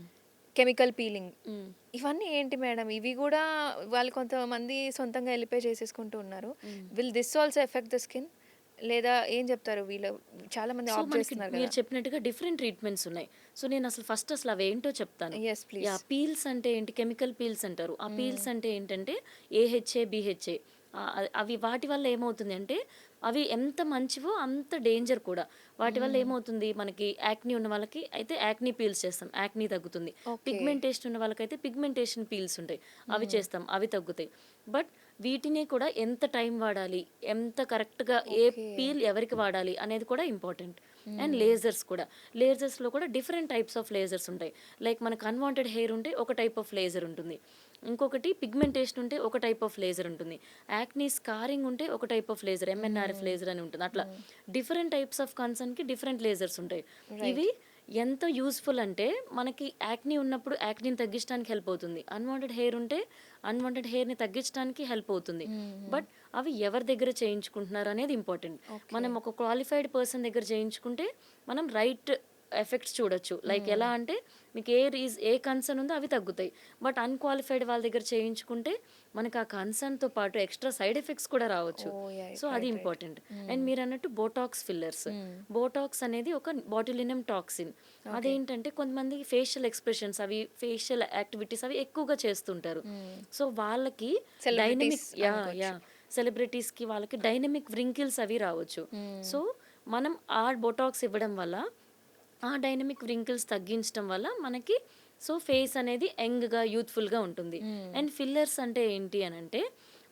Chemical peeling, hmm. ఇవన్నీ ఏంటి మేడం? ఇవి కూడా వాళ్ళు కొంతమంది సొంతంగా వెళ్ళిపోయి చేసేసుకుంటూ ఉన్నారు. Will this also effect the skin? లేదా ఏం చెప్తారు? వీళ్ళు చాలా మంది సో ఆప్ట్ మనకి చేస్తున్నారు మీరు కదా. చెప్పినట్టుగా డిఫరెంట్ ట్రీట్మెంట్స్ ఉన్నాయి. సో నేను అసలు అవేంటో చెప్తాను. Yes please. యాహ్! పీల్స్ అంటే ఏంటి? కెమికల్ పీల్స్ అంటారు. ఆ పీల్స్ అంటే ఏంటంటే ఏహెచ్ఏ, బీహెచ్ఏ అవి వాటి వల్ల ఏమవుతుంది అంటే అవి ఎంత మంచివో అంత డేంజర్ కూడా. వాటి వల్ల ఏమవుతుంది మనకి యాక్నీ ఉన్న వాళ్ళకి అయితే యాక్నీ పీల్స్ చేస్తాం. యాక్నీ తగ్గుతుంది. ఓకే. పిగ్మెంటేషన్ ఉన్న వాళ్ళకైతే పిగ్మెంటేషన్ పీల్స్ ఉంటాయి. అవి చేస్తాం. అవి తగ్గుతాయి. బట్ వీటిని కూడా ఎంత టైం వాడాలి, ఎంత కరెక్ట్‌గా ఏ ఓకే. పీల్ ఎవరికి వాడాలి అనేది కూడా ఇంపార్టెంట్. అండ్ లేజర్స్ కూడా. లేజర్స్‌లో కూడా డిఫరెంట్ టైప్స్ ఆఫ్ లేజర్స్ ఉంటాయి. లైక్ మనకు అన్‌వాంటెడ్ హెయిర్ ఉంటే ఒక టైప్ ఆఫ్ లేజర్ ఉంటుంది. ఇంకొకటి పిగ్మెంటేషన్ ఉంటే ఒక టైప్ ఆఫ్ లేజర్ ఉంటుంది. యాక్నీ స్కారింగ్ ఉంటే ఒక type of laser, MNRF laser అని ఉంటుంది. అట్లా డిఫరెంట్ టైప్స్ ఆఫ్ కన్సర్న్‌కి డిఫరెంట్ లేజర్స్ ఉంటాయి. ఇవి ఎంత యూస్‌ఫుల్ అంటే మనకి యాక్నీ ఉన్నప్పుడు యాక్నీని తగ్గించడానికి హెల్ప్ అవుతుంది. అన్‌వాంటెడ్ హెయిర్ ఉంటే అన్‌వాంటెడ్ హెయిర్‌ని తగ్గించడానికి హెల్ప్ అవుతుంది. బట్ అవి ఎవరి దగ్గర చేయించుకుంటున్నారు అనేది ఇంపార్టెంట్. మనం ఒక క్వాలిఫైడ్ పర్సన్ దగ్గర చేయించుకుంటే మనం రైట్ ఎఫెక్ట్స్ చూడొచ్చు. లైక్ ఎలా అంటే మీకు ఏ కన్సర్న్ ఉందో అవి తగ్గుతాయి. బట్ అన్‌క్వాలిఫైడ్ వాళ్ళ దగ్గర చేయించుకుంటే మనకు ఆ కన్సర్న్‌తో పాటు ఎక్స్‌ట్రా సైడ్ ఎఫెక్ట్స్ కూడా రావచ్చు. ఓ యా, సో అది ఇంపార్టెంట్. అండ్ మీరన్నట్టు బోటాక్స్ ఫిల్లర్స్. బోటాక్స్ అనేది ఒక బాటులినం టాక్సిన్. అదేంటంటే కొంతమంది ఫేషియల్ ఎక్స్‌ప్రెషన్స్ అవి ఫేషియల్ యాక్టివిటీస్ అవి ఎక్కువగా చేస్తుంటారు. సో వాళ్ళకి డైనమిక్ సెలబ్రిటీస్‌కి వాళ్ళకి డైనమిక్ వ్రింకిల్స్ అవి రావచ్చు. సో మనం ఆ బొటాక్స్ ఇవ్వడం వల్ల ఆ డైనమిక్ వ్రింకిల్స్ తగ్గించడం వల్ల మనకి సో ఫేస్ అనేది యంగ్‌గా, యూత్‌ఫుల్‌గా ఉంటుంది. అండ్ ఫిల్లర్స్ అంటే ఏంటి అనంటే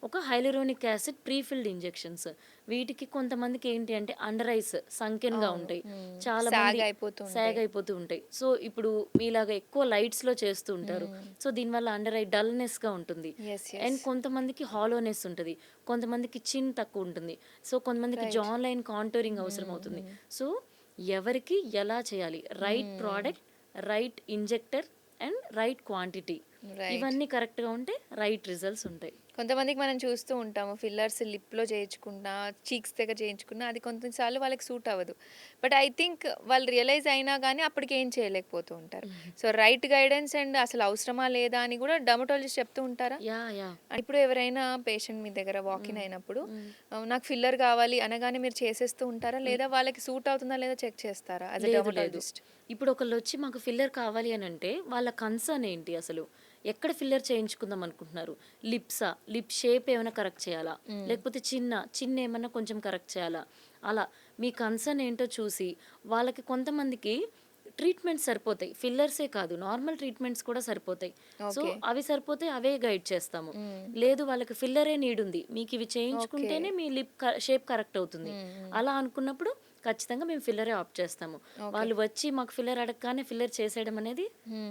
ఒక hyaluronic acid pre filled injections. వీటికి కొంతమందికి ఏంటి అంటే అండర్ ఐస్ సంకెన్‌గా ఉంటాయి. చాలా మంది సాగ్ అయిపోతూ ఉంటాయి. సో ఇప్పుడు మీలాగా ఎక్కువ లైట్స్‌లో చేస్తూ ఉంటారు. సో దీనివల్ల అండర్ ఐ డల్‌నెస్‌గా ఉంటుంది. అండ్ కొంతమందికి హాలోనెస్ ఉంటది. కొంతమందికి చిన్ తక్కువ ఉంటుంది. సో కొంతమందికి జాన్ లైన్ కాంటూరింగ్ అవసరం అవుతుంది. సో ఎవరికి ఎలా చేయాలి? Right product, right injector and right quantity. ఇవన్నీ కరెక్ట్‌గా ఉంటే రైట్ రిజల్ట్స్ ఉంటాయి. కొంతమందికి మనం చూస్తూ ఉంటాము ఫిల్లర్స్ లిప్‌లో చేయించుకున్నా, చీక్స్ దగ్గర చేయించుకున్నా అది కొన్నిసార్లు వాళ్ళకి సూట్ అవ్వదు. బట్ ఐ థింక్ వాళ్ళు రియలైజ్ అయినా గానీ అప్పటికి ఏం చేయలేకపోతూ ఉంటారు. సో రైట్ గైడెన్స్ అండ్ అసలు అవసరమా లేదా అని కూడా డర్మటాలజిస్ట్ చెప్తూ ఉంటారా? యాహ్! ఇప్పుడు ఎవరైనా పేషెంట్ మీ దగ్గర వాకిన్ అయినప్పుడు నాకు ఫిల్లర్ కావాలి అనగానే మీరు చేసేస్తూ ఉంటారా? లేదా వాళ్ళకి సూట్ అవుతుందా లేదా చెక్ చేస్తారా యాస్ ఎ లేదు. డర్మటాలజిస్ట్? ఇప్పుడు ఒకళ్ళొచ్చి మాకు ఫిల్లర్ కావాలి అనంటే వాళ్ళ కన్సర్న్ ఏంటి అసలు? ఎక్కడ ఫిల్లర్ చేయించుకుందాం అనుకుంటున్నారు? లిప్సా? లిప్ షేప్ ఏమైనా కరెక్ట్ చేయాలా? లేకపోతే చిన్ ఏమన్నా కొంచెం కరెక్ట్ చేయాలా? అలా మీ కన్సర్న్ ఏంటో చూసి వాళ్ళకి కొంతమందికి ట్రీట్మెంట్స్ సరిపోతాయి. ఫిల్లర్సే కాదు నార్మల్ ట్రీట్మెంట్స్ కూడా సరిపోతాయి. So okay. అవి సరిపోతే అవే గైడ్ చేస్తాము. లేదు వాళ్ళకి ఫిల్లరే నీడ్ ఉంది. మీకు ఇవి చేయించుకుంటేనే మీ లిప్ షేప్ కరెక్ట్ అవుతుంది. అలా అనుకున్నప్పుడు ఖచ్చితంగా మేము ఫిల్లరే ఆప్ట్ చేస్తాము. వాళ్ళు వచ్చి మాకు ఫిల్లర్ అడగగానే ఫిల్లర్ చేసేయడం అనేది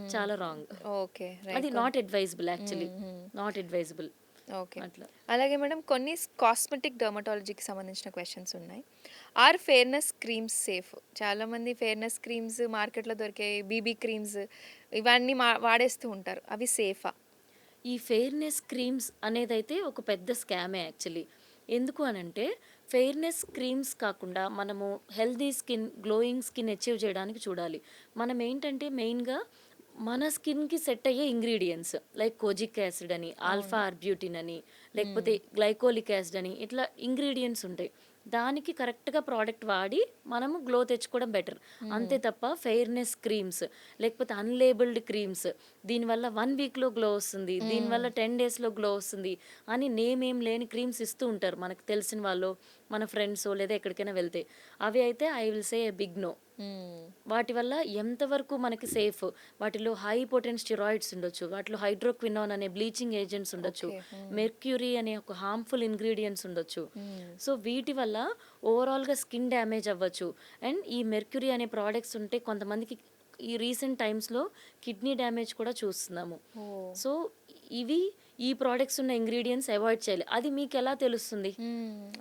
చాలా రాంగ్. ఓకే. అది not advisable actually. Not advisable. Okay. అట్లా. అలాగే మేడం కొన్ని కాస్మెటిక్ డర్మటాలజీకి సంబంధించిన క్వెషన్స్ ఉన్నాయి. Are fairness creams safe? చాలామంది ఫెయిర్‌నెస్ క్రీమ్స్ మార్కెట్‌లో దొరికే బీబీ క్రీమ్స్ ఇవన్నీ వాడేస్తూ ఉంటారు. అవి సేఫా? ఈ ఫెయిర్‌నెస్ క్రీమ్స్ అనేదైతే ఒక పెద్ద స్కామే యాక్చువల్లీ. ఎందుకు అనంటే ఫెయిర్‌నెస్ క్రీమ్స్ కాకుండా మనము healthy skin, glowing skin achieve చేయడానికి చూడాలి. మనం ఏంటంటే మెయిన్‌గా మన స్కిన్‌కి సెట్ అయ్యే ఇంగ్రీడియెంట్స్ లైక్ కోజిక్ యాసిడ్ అని, ఆల్ఫా ఆర్బ్యూటిన్ అని, లేకపోతే గ్లైకోలిక్ యాసిడ్ అని ఇట్లా ఇంగ్రీడియెంట్స్ ఉంటాయి. దానికి కరెక్ట్‌గా ప్రోడక్ట్ వాడి మనము గ్లో తెచ్చుకోవడం బెటర్. అంతే తప్ప ఫెయిర్‌నెస్ క్రీమ్స్, లేకపోతే అన్‌లేబుల్డ్ క్రీమ్స్, దీనివల్ల 1 వీక్‌లో గ్లో వస్తుంది, దీనివల్ల 10 డేస్‌లో గ్లో వస్తుంది అని నేమ్ ఏం లేని క్రీమ్స్ ఇస్తూ ఉంటారు మనకు తెలిసిన వాళ్ళో, మన ఫ్రెండ్సో లేదా ఎక్కడికైనా వెళ్తే. అవి అయితే I will say a big no. వాటి వల్ల ఎంతవరకు మనకి సేఫ్, వాటిలో హై పొటెంట్ స్టెరాయిడ్స్ ఉండొచ్చు, వాటిలో హైడ్రోక్వినాన్ అనే బ్లీచింగ్ ఏజెంట్స్ ఉండొచ్చు, మెర్క్యూరీ అనే ఒక హార్మ్ఫుల్ ఇంగ్రీడియంట్స్ ఉండొచ్చు. సో వీటి వల్ల ఓవరాల్గా స్కిన్ డ్యామేజ్ అవ్వచ్చు. అండ్ ఈ మెర్క్యూరీ అనే ప్రోడక్ట్స్ ఉంటే కొంతమందికి ఈ రీసెంట్ టైమ్స్లో కిడ్నీ డ్యామేజ్ కూడా చూస్తున్నాము. సో ఇవి ఈ ప్రోడక్ట్స్ ఉన్న ఇంగ్రీడియంట్స్ అవాయిడ్ చేయాలి. అది మీకు ఎలా తెలుస్తుంది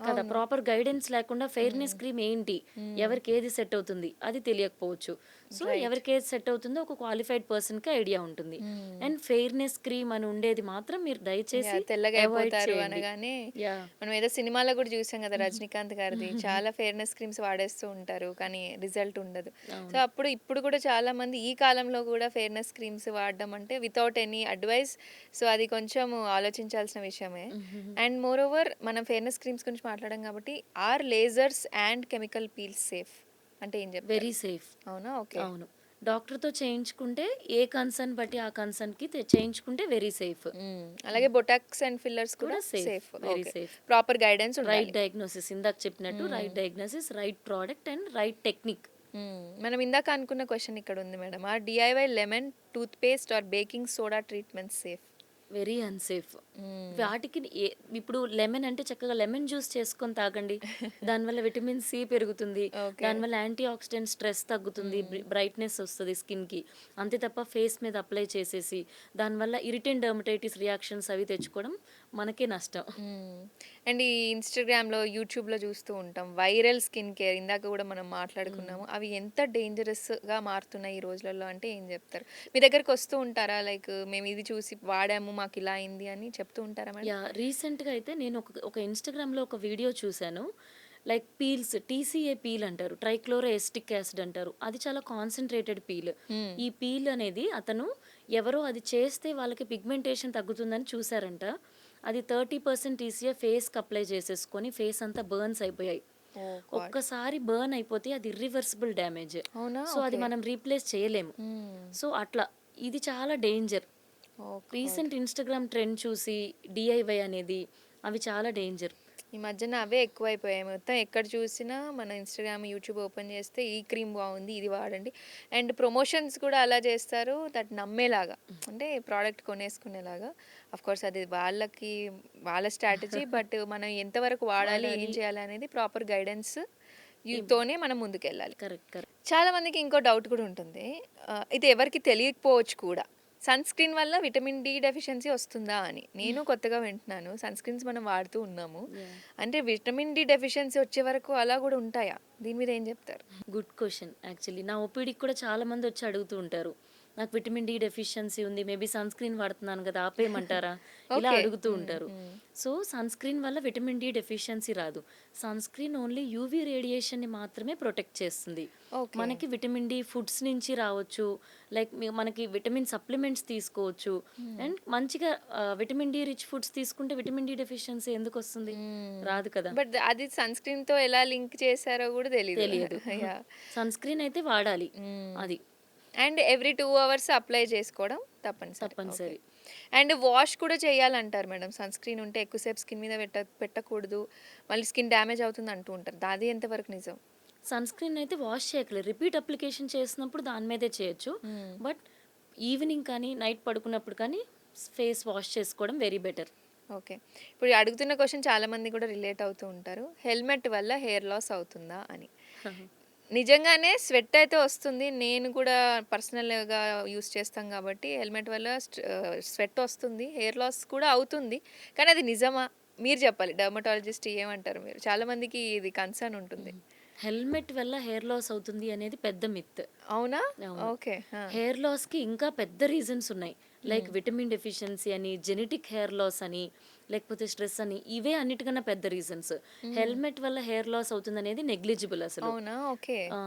కదా, ప్రాపర్ గైడెన్స్ లేకుండా ఫెయిర్నెస్ క్రీమ్ ఏంటి, ఎవరికి ఏది సెట్ అవుతుంది అది తెలియకపోవచ్చు. సో ఎవరికి ఏది సెట్ అవుతుందో ఒక క్వాలిఫైడ్ పర్సన్కి ఐడియా ఉంటుంది. అండ్ ఫెయిర్నెస్ క్రీమ్ అని ఉండేది మాత్రం మీరు దయచేసి తెల్లగా అవాయిడ్ అయిపోతారు చేయండి. అనగానే యా మనం ఏదో సినిమాలో కూడా చూసాం కదా రజనీకాంత్ గారిది, చాలా ఫెయిర్నెస్ క్రీమ్స్ వాడేస్తూ ఉంటారు కానీ రిజల్ట్ ఉండదు. సో అప్పుడు ఇప్పుడు కూడా చాలా మంది ఈ కాలంలో కూడా ఫెయిర్నెస్ క్రీమ్స్ వాడడం అంటే వితౌట్ ఎనీ అడ్వైస్. సో అది కొంచెం ఆలోచించాల్సిన విషయమే. అండ్ మోర్ ఓవర్ మనం ఫెయిర్నెస్ క్రీమ్స్ గురించి మాట్లాడడం కాబట్టి or lasers and chemical peels safe అంటే ఏం చెప్తారు? Very safe. అవునా? ఓకే. అవును. డాక్టర్‌తో చేయించుకుంటే ఏ కన్సర్న్ బట్టి ఆ కన్సర్న్‌కి చేయించుకుంటే వెరీ సేఫ్. అలాగే బొటాక్స్ అండ్ ఫిల్లర్స్ కూడా కూడా safe. Safe. Very okay. Safe. Proper guidance right ఉండాలి. డయాగ్నోసిస్ ఇందాక చెప్పినట్టు right diagnosis, right product and right technique. మనం ఇందాక అనుకున్న క్వశ్చన్ ఇక్కడ ఉంది madam. Are DIY lemon toothpaste or baking soda treatment safe? Very unsafe. వాటికి ఇప్పుడు లెమన్ అంటే చక్కగా లెమన్ జ్యూస్ చేసుకొని తాగండి. దానివల్ల విటమిన్ సి పెరుగుతుంది. ఓకే. దానివల్ల యాంటీ ఆక్సిడెంట్ స్ట్రెస్ తగ్గుతుంది. బ్రైట్‌నెస్ వస్తది స్కిన్‌కి. అంతే తప్ప ఫేస్ మీద అప్లై చేసేసి దానివల్ల ఇరిటెంట్ డెర్మటైటిస్ రియాక్షన్స్ అవి తెచ్చుకోవడం మనకే నష్టం. అండ్ ఈ ఇన్‌స్టాగ్రామ్‌లో, యూట్యూబ్‌లో చూస్తూ ఉంటాం. వైరల్ స్కిన్ కేర్ ఇందాక కూడా మనం మాట్లాడుకున్నాము. అవి ఎంత డేంజరస్‌గా మారుతున్నాయి ఈ రోజులలో అంటే ఏం చెప్తారు? మీ దగ్గరికి వస్తూ ఉంటారా? లైక్ మేము ఇది చూసి వాడాము, మాకు ఇలా అయింది అని చెప్తూ ఉంటారా మేడం? యాహ్! రీసెంట్‌గా అయితే నేను ఒక ఇన్‌స్టాగ్రామ్‌లో ఒక వీడియో చూసాను. లైక్ పీల్స్, టీసీఏ పీల్ అంటారు. ట్రైక్లోరో ఎసిటిక్ యాసిడ్ అంటారు. అది చాలా కాన్సంట్రేటెడ్ పీల్. ఈ పీల్ అనేది అతను ఎవరో అది చేస్తే వాళ్ళకి పిగ్మెంటేషన్ తగ్గుతుందని చూసారంట. అది 30% టీసీఏ ఫేస్‌కి అప్లై చేసేసుకొని ఫేస్ అంతా బర్న్స్ అయిపోయాయి. ఓహ్ గాడ్! ఒక్కసారి బర్న్ అయిపోతే అది ఇర్రివర్సిబుల్ డ్యామేజ్. అవునా? సో అది ఓకే. మనం రీప్లేస్ చేయలేము. సో అట్లా ఇది చాలా డేంజర్. ఓహ్ గాడ్! రీసెంట్ ఇన్‌స్టాగ్రామ్ ట్రెండ్ చూసి డీఐవై అనేది అవి చాలా డేంజర్. ఈ మధ్యన అవే ఎక్కువైపోయాయి. మొత్తం ఎక్కడ చూసినా మన ఇన్‌స్టాగ్రామ్, యూట్యూబ్ ఓపెన్ చేస్తే ఈ క్రీమ్ బాగుంది, ఇది వాడండి. అండ్ ప్రమోషన్స్ కూడా అలా చేస్తారు దట్ నమ్మేలాగా. అంటే ప్రోడక్ట్ కొనేసుకునేలాగా. ఆఫ్‌కోర్స్ అది వాళ్ళకి వాళ్ళ స్ట్రాటజీ. బట్ మనం ఎంతవరకు వాడాలి, ఏం వాడాలి. చేయాలి అనేది ప్రాపర్ గైడెన్స్ తోనే మనం ముందుకెళ్ళాలి. కరెక్ట్. కరెక్ట్. చాలా మందికి ఇంకో డౌట్ కూడా ఉంటుంది. ఇది ఎవరికీ తెలియకపోవచ్చు కూడా. సన్ స్క్రీన్ వల్ల విటమిన్ డి డెఫిషియన్సీ వస్తుందా అని. నేను కొత్తగా వింటున్నాను. సన్ స్క్రీన్స్ మనం వాడుతూ ఉన్నాము. యాహ్! అంటే విటమిన్ డి డెఫిషియన్సీ వచ్చే వరకు అలా కూడా ఉంటాయా? దీని మీద ఏం చెప్తారు? Good question actually. నా ఓపీడీకి కూడా చాలా మంది వచ్చి అడుగుతూ ఉంటారు. నాకు విటమిన్ డి డెఫిషియన్సీ ఉంది. మేబీ సన్ స్క్రీన్ వాడుతున్నాను కదా! ఆపేయమంటారా? ఇలా ఓకే. అడుగుతూ ఉంటారు. సో సన్ స్క్రీన్ వల్ల విటమిన్ డి డెఫిషియన్సీ రాదు. సన్ స్క్రీన్ ఓన్లీ యూవీ రేడియేషన్‌ని మాత్రమే ప్రొటెక్ట్ చేస్తుంది. ఓకే. మనకి విటమిన్ డి ఫుడ్స్ నుంచి రావచ్చు. లైక్ మనకి విటమిన్ సప్లిమెంట్స్ తీసుకోవచ్చు. అండ్ మంచిగా విటమిన్ డి రిచ్ ఫుడ్స్ తీసుకుంటే విటమిన్ డి డెఫిషియన్సీ ఎందుకొస్తుంది? రాదు కదా! బట్ అది సన్ స్క్రీన్‌తో ఎలా లింక్ చేశారో కూడా తెలీదు. తెలియదు. యాహ్! సన్ స్క్రీన్ అయితే వాడాలి. అది అండ్ ఎవ్రీ 2 అవర్స్ అప్లై చేసుకోవడం తప్పనిసరి. తప్పనిసరి. అండ్ వాష్ కూడా చేయాలంటారు మేడం. సన్ స్క్రీన్ ఉంటే ఎక్కువసేపు స్కిన్ మీద పెట్టకూడదు. మళ్ళీ స్కిన్ డ్యామేజ్ అవుతుంది అంటూ ఉంటారు. అది ఎంతవరకు నిజం? సన్ స్క్రీన్ అయితే వాష్ చేయక్కర్లేదు. రిపీట్ అప్లికేషన్ చేసినప్పుడు దాని మీదే చేయొచ్చు. బట్ ఈవినింగ్ కానీ, నైట్ పడుకున్నప్పుడు కానీ ఫేస్ వాష్ చేసుకోవడం వెరీ బెటర్. ఓకే. ఇప్పుడు అడుగుతున్న క్వెషన్ చాలా మంది కూడా రిలేట్ అవుతూ ఉంటారు. హెల్మెట్ వల్ల హెయిర్ లాస్ అవుతుందా అని. నిజంగానే స్వెట్ అయితే వస్తుంది. నేను కూడా పర్సనల్‌గా యూజ్ చేస్తాం కాబట్టి హెల్మెట్ వల్ల స్వెట్ వస్తుంది. హెయిర్ లాస్ కూడా అవుతుంది. కానీ అది నిజమా? మీరు చెప్పాలి. డెర్మటాలజిస్ట్ ఏమంటారు మీరు? చాలా మందికి ఇది కన్సర్న్ ఉంటుంది. హెల్మెట్ వల్ల హెయిర్ లాస్ అవుతుంది అనేది పెద్ద మిత్. అవునా? అవును. ఓకే. ఆ! హెయిర్ లాస్‌కి ఇంకా పెద్ద రీజన్స్ ఉన్నాయి. లైక్ విటమిన్ డెఫిషియన్సీ అని, జెనెటిక్ హెయిర్ లాస్ అని, లేకపోతే స్ట్రెస్ అని, ఇవే అన్నిటికన్నా పెద్ద రీజన్స్. హెల్మెట్ వల్ల హెయిర్ లాస్ అవుతుందనేది నెగ్లిజిబుల్ అసలు. అవునా? ఓకే. ఆ!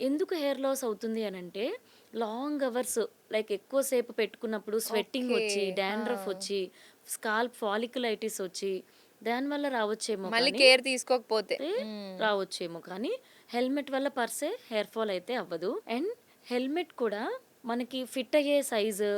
ఎందుకు హెయిర్ లాస్ అవుతుంది అనంటే, లాంగ్ అవర్స్ లైక్ ఎక్కువ సేపు పెట్టుకున్నప్పుడు స్వెట్టింగ్ ఓకే. వచ్చి, ఆ! డాండ్రఫ్ వచ్చి, స్కాల్ప్ ఫాలిక్యులైటిస్ వచ్చి, దానివల్ల రావచ్చేమో మళ్ళీ కానీ కేర్ తీసుకోకపోతే. రావచ్చేమో కానీ హెల్మెట్ వల్ల పర్సే హెయిర్ ఫాల్ అయితే అవ్వదు. అండ్ హెల్మెట్ కూడా మనకి ఫిట్ అయ్యే size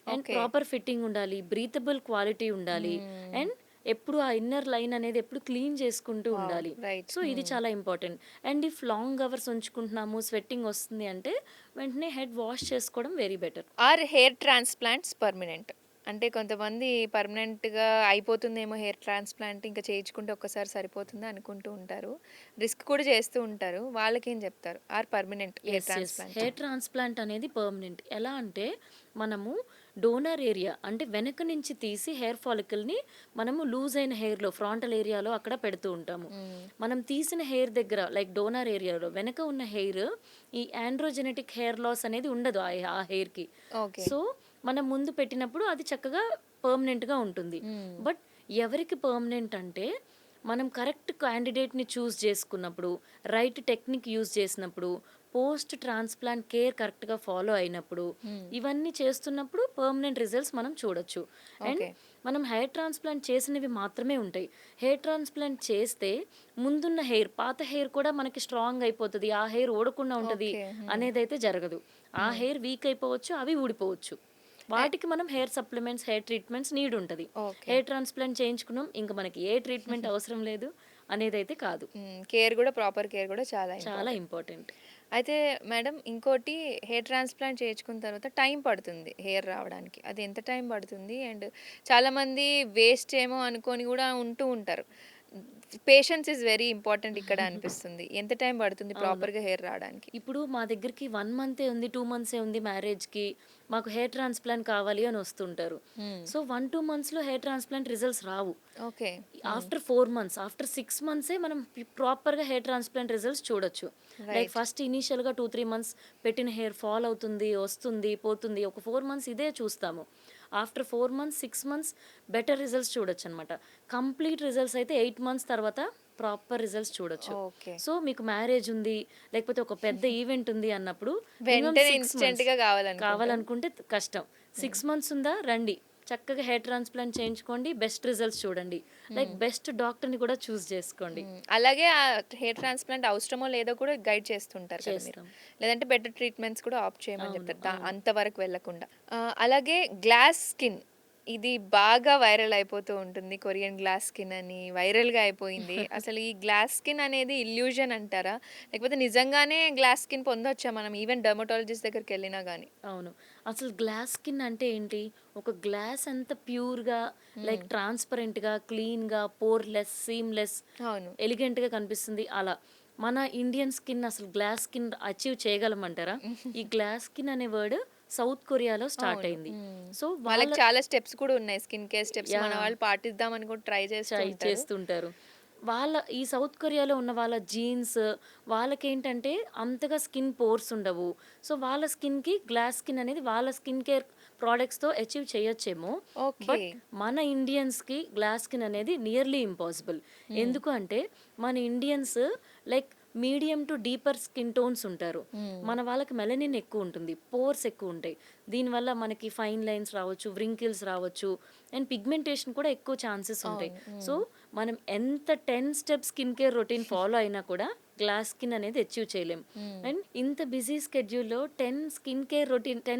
and okay. Proper fitting ఉండాలి, బ్రీతబుల్ క్వాలిటీ ఉండాలి. అండ్ ఎప్పుడు ఆ ఇన్నర్ లైన్ అనేది ఎప్పుడు క్లీన్ చేసుకుంటూ వావ్! ఉండాలి. రైట్. సో ఇది చాలా important. And if long hours ఉంచుకుంటున్నాము, స్వెట్టింగ్ వస్తుంది అంటే వెంటనే హెడ్ వాష్ చేసుకోవడం very better. Or hair transplants permanent. అంటే కొంతమంది పర్మనెంట్‌గా అయిపోతుందేమో హెయిర్ ట్రాన్స్‌ప్లాంట్ ఇంకా చేయించుకుంటే ఒక్కసారి సరిపోతుంది అనుకుంటూ ఉంటారు. రిస్క్ కూడా చేస్తూ ఉంటారు. వాళ్ళకేం చెప్తారు? Or permanent hair transplant? Hair transplant అనేది పర్మనెంట్. ఎలా అంటే మనము డోనర్ ఏరియా అంటే వెనక నుంచి తీసి హెయిర్ ఫాలికల్ని మనము లూజ్ అయిన హెయిర్లో ఫ్రాంటల్ ఏరియాలో అక్కడ పెడుతూ ఉంటాము. మనం తీసిన హెయిర్ దగ్గర లైక్ డోనర్ ఏరియాలో వెనక ఉన్న హెయిర్ ఈ ఆండ్రోజెనెటిక్ హెయిర్ లాస్ అనేది ఉండదు ఆ హెయిర్కి. ఓకే. సో మనం ముందు పెట్టినప్పుడు అది చక్కగా పర్మనెంట్గా ఉంటుంది. బట్ ఎవరికి పర్మనెంట్ అంటే మనం కరెక్ట్ క్యాండిడేట్ని చూస్ చేసుకున్నప్పుడు, రైట్ టెక్నిక్ యూజ్ చేసినప్పుడు, పోస్ట్ ట్రాన్స్ప్లాంట్ కేర్ కరెక్ట్గా ఫాలో అయినప్పుడు, ఇవన్నీ చేస్తున్నప్పుడు పర్మనెంట్ రిజల్ట్స్ మనం చూడొచ్చు. And okay. మనం హెయిర్ ట్రాన్స్ప్లాంట్ చేసినవి మాత్రమే ఉంటాయి. హెయిర్ ట్రాన్స్ప్లాంట్ చేస్తే ముందున్న హెయిర్ పాత హెయిర్ కూడా మనకి స్ట్రాంగ్ అయిపోతుంది, ఆ హెయిర్ ఊడకుండా ఉంటుంది ఓకే. అనేదైతే జరగదు. ఆ హెయిర్ వీక్ అయిపోవచ్చు, అవి ఊడిపోవచ్చు. వాటికి మనం hair supplements, hair treatments need ఉంటుంది. ఓకే. హెయిర్ ట్రాన్స్ప్లాంట్ చేయించుకున్నాం, ఇంక మనకి ఏ ట్రీట్మెంట్ అవసరం లేదు అనేదైతే కాదు. కేర్ కూడా ప్రాపర్ కేర్ కూడా చాలా చాలా ఇంపార్టెంట్. ఇంపార్టెంట్. అయితే మేడం ఇంకోటి హెయిర్ ట్రాన్స్‌ప్లాంట్ చేయించుకున్న తర్వాత టైం పడుతుంది హెయిర్ రావడానికి. అది ఎంత టైం పడుతుంది? అండ్ చాలామంది వేస్ట్ ఏమో అనుకోని కూడా ఉంటూ ఉంటారు. పేషెన్స్ ఈస్ వెరీ ఇంపార్టెంట్ ఇక్కడ అనిపిస్తుంది. ఎంత టైం పడుతుంది అవును. ప్రాపర్‌గా హెయిర్ రావడానికి? ఇప్పుడు మా దగ్గరికి 1 మంతే ఉంది, 2 మంత్సే ఉంది మ్యారేజ్‌కి. మాకు హెయిర్ ట్రాన్స్‌ప్లాంట్ కావాలి అని వస్తుంటారు. హ్మ్. సో 1, 2 మంత్స్‌లో హెయిర్ ట్రాన్స్‌ప్లాంట్ రిజల్ట్స్ రావు. ఓకే. ఆఫ్టర్ 4 మంత్స్, ఆఫ్టర్ 6 మంత్సే మనం ప్రాపర్‌గా హెయిర్ ట్రాన్స్‌ప్లాంట్ రిజల్ట్స్ చూడొచ్చు. Like right. ఫస్ట్ ఇనీషియల్‌గా 2, 3 మంత్స్ పెట్టిన హెయిర్ ఫాల్ అవుతుంది, వస్తుంది, పోతుంది. ఒక 4 మంత్స్ ఇదే చూస్తాము. After 4 months, 6 months better results చూడొచ్చనమాట. కంప్లీట్ రిజల్ట్స్ అయితే 8 మంత్స్ తర్వాత ప్రాపర్ రిజల్ట్స్ చూడొచ్చు. ఓకే. సో మీకు మ్యారేజ్ ఉంది, లేకపోతే ఒక పెద్ద ఈవెంట్ ఉంది అన్నప్పుడు మినిమమ్ వెంటనే 6 మంత్స్ ఇన్‌స్టంట్‌గా కావాలనుకుంటాం. కావాలనుకుంటే కష్టం. 6 మంత్స్ ఉందా రండి. చక్కగా హెయిర్ ట్రాన్స్‌ప్లాంట్ చేయించుకోండి. బెస్ట్ రిజల్ట్స్ చూడండి. లైక్ బెస్ట్ డాక్టర్‌ని కూడా చూస్ చేసుకోండి. అలాగే ఆ హెయిర్ ట్రాన్స్‌ప్లాంట్ అవసరమో లేదో కూడా గైడ్ చేస్తుంటారు కదా మీరు. చేస్తాం. లేదంటే బెటర్ ట్రీట్మెంట్స్ కూడా ఆప్ట్ చేయమని అవును. చెప్తారు. అవును. అంతవరకు వెళ్ళకుండా. అలాగే గ్లాస్ స్కిన్ ఇది బాగా వైరల్ అయిపోతూ ఉంటుంది. కొరియన్ గ్లాస్ స్కిన్ అని వైరల్‌గా అయిపోయింది. అసలు ఈ గ్లాస్ స్కిన్ అనేది ఇల్యూజన్ అంటారా? లేకపోతే నిజంగానే గ్లాస్ స్కిన్ పొందొచ్చా మనం ఈవెన్ డెర్మటాలజిస్ట్ దగ్గరికెళ్ళినా గాని? అవును. అసలు గ్లాస్ స్కిన్ అంటే ఏంటి? ఒక గ్లాస్ అంత ప్యూర్‌గా లైక్ ట్రాన్స్‌పరెంట్‌గా, క్లీన్‌గా, పోర్‌లెస్, సీమ్‌లెస్, అవును. ఎలిగెంట్‌గా కనిపిస్తుంది అలా. మన ఇండియన్ స్కిన్ అసలు గ్లాస్ స్కిన్ అచీవ్ చేయగలమంటారా? ఈ గ్లాస్ స్కిన్ అనే వర్డ్ సౌత్ కొరియాలో స్టార్ట్ అవును. అయింది. హ్మ్. సో వాళ్ళ వాళ్ళకి చాలా స్టెప్స్ కూడా ఉన్నాయి. స్కిన్ కేర్ స్టెప్స్ మన యాహ్! వాళ్ళు పాటిద్దామని కూడా ట్రై చేస్తూ ఉంటారు. చేస్తుంటారు. వాళ్ళ ఈ సౌత్ కొరియాలో ఉన్న వాళ్ళ జీన్స్ వాళ్ళకేంటంటే అంతగా స్కిన్ పోర్స్ ఉండవు. సో, వాళ్ళ స్కిన్‌కి గ్లాస్ స్కిన్ అనేది వాళ్ళ స్కిన్ కేర్ ప్రొడక్ట్స్‌తో అచీవ్ చేయొచ్చేమో. ఓకే. బట్ మన ఇండియన్స్‌కి గ్లాస్ స్కిన్ అనేది నియర్లీ ఇంపాసిబుల్. ఎందుకు అంటే మన Indians like medium to deeper skin tones ఉంటారు. మన వాళ్ళకి మెలనిన్ ఎక్కువ ఉంటుంది. పోర్స్ ఎక్కువ ఉంటాయి. దీనివల్ల మనకి ఫైన్ లైన్స్ రావచ్చు, వ్రింకిల్స్ రావచ్చు అండ్ పిగ్మెంటేషన్ కూడా ఎక్కువ ఛాన్సెస్ ఉంటాయి. అవును. సో, మనం ఎంత 10 step skin care routine follow అయినా కూడా గ్లాస్ స్కిన్ అనేది అచీవ్ చేయలేం. అండ్ ఇంత బిజీ స్కెడ్యూల్‌లో 10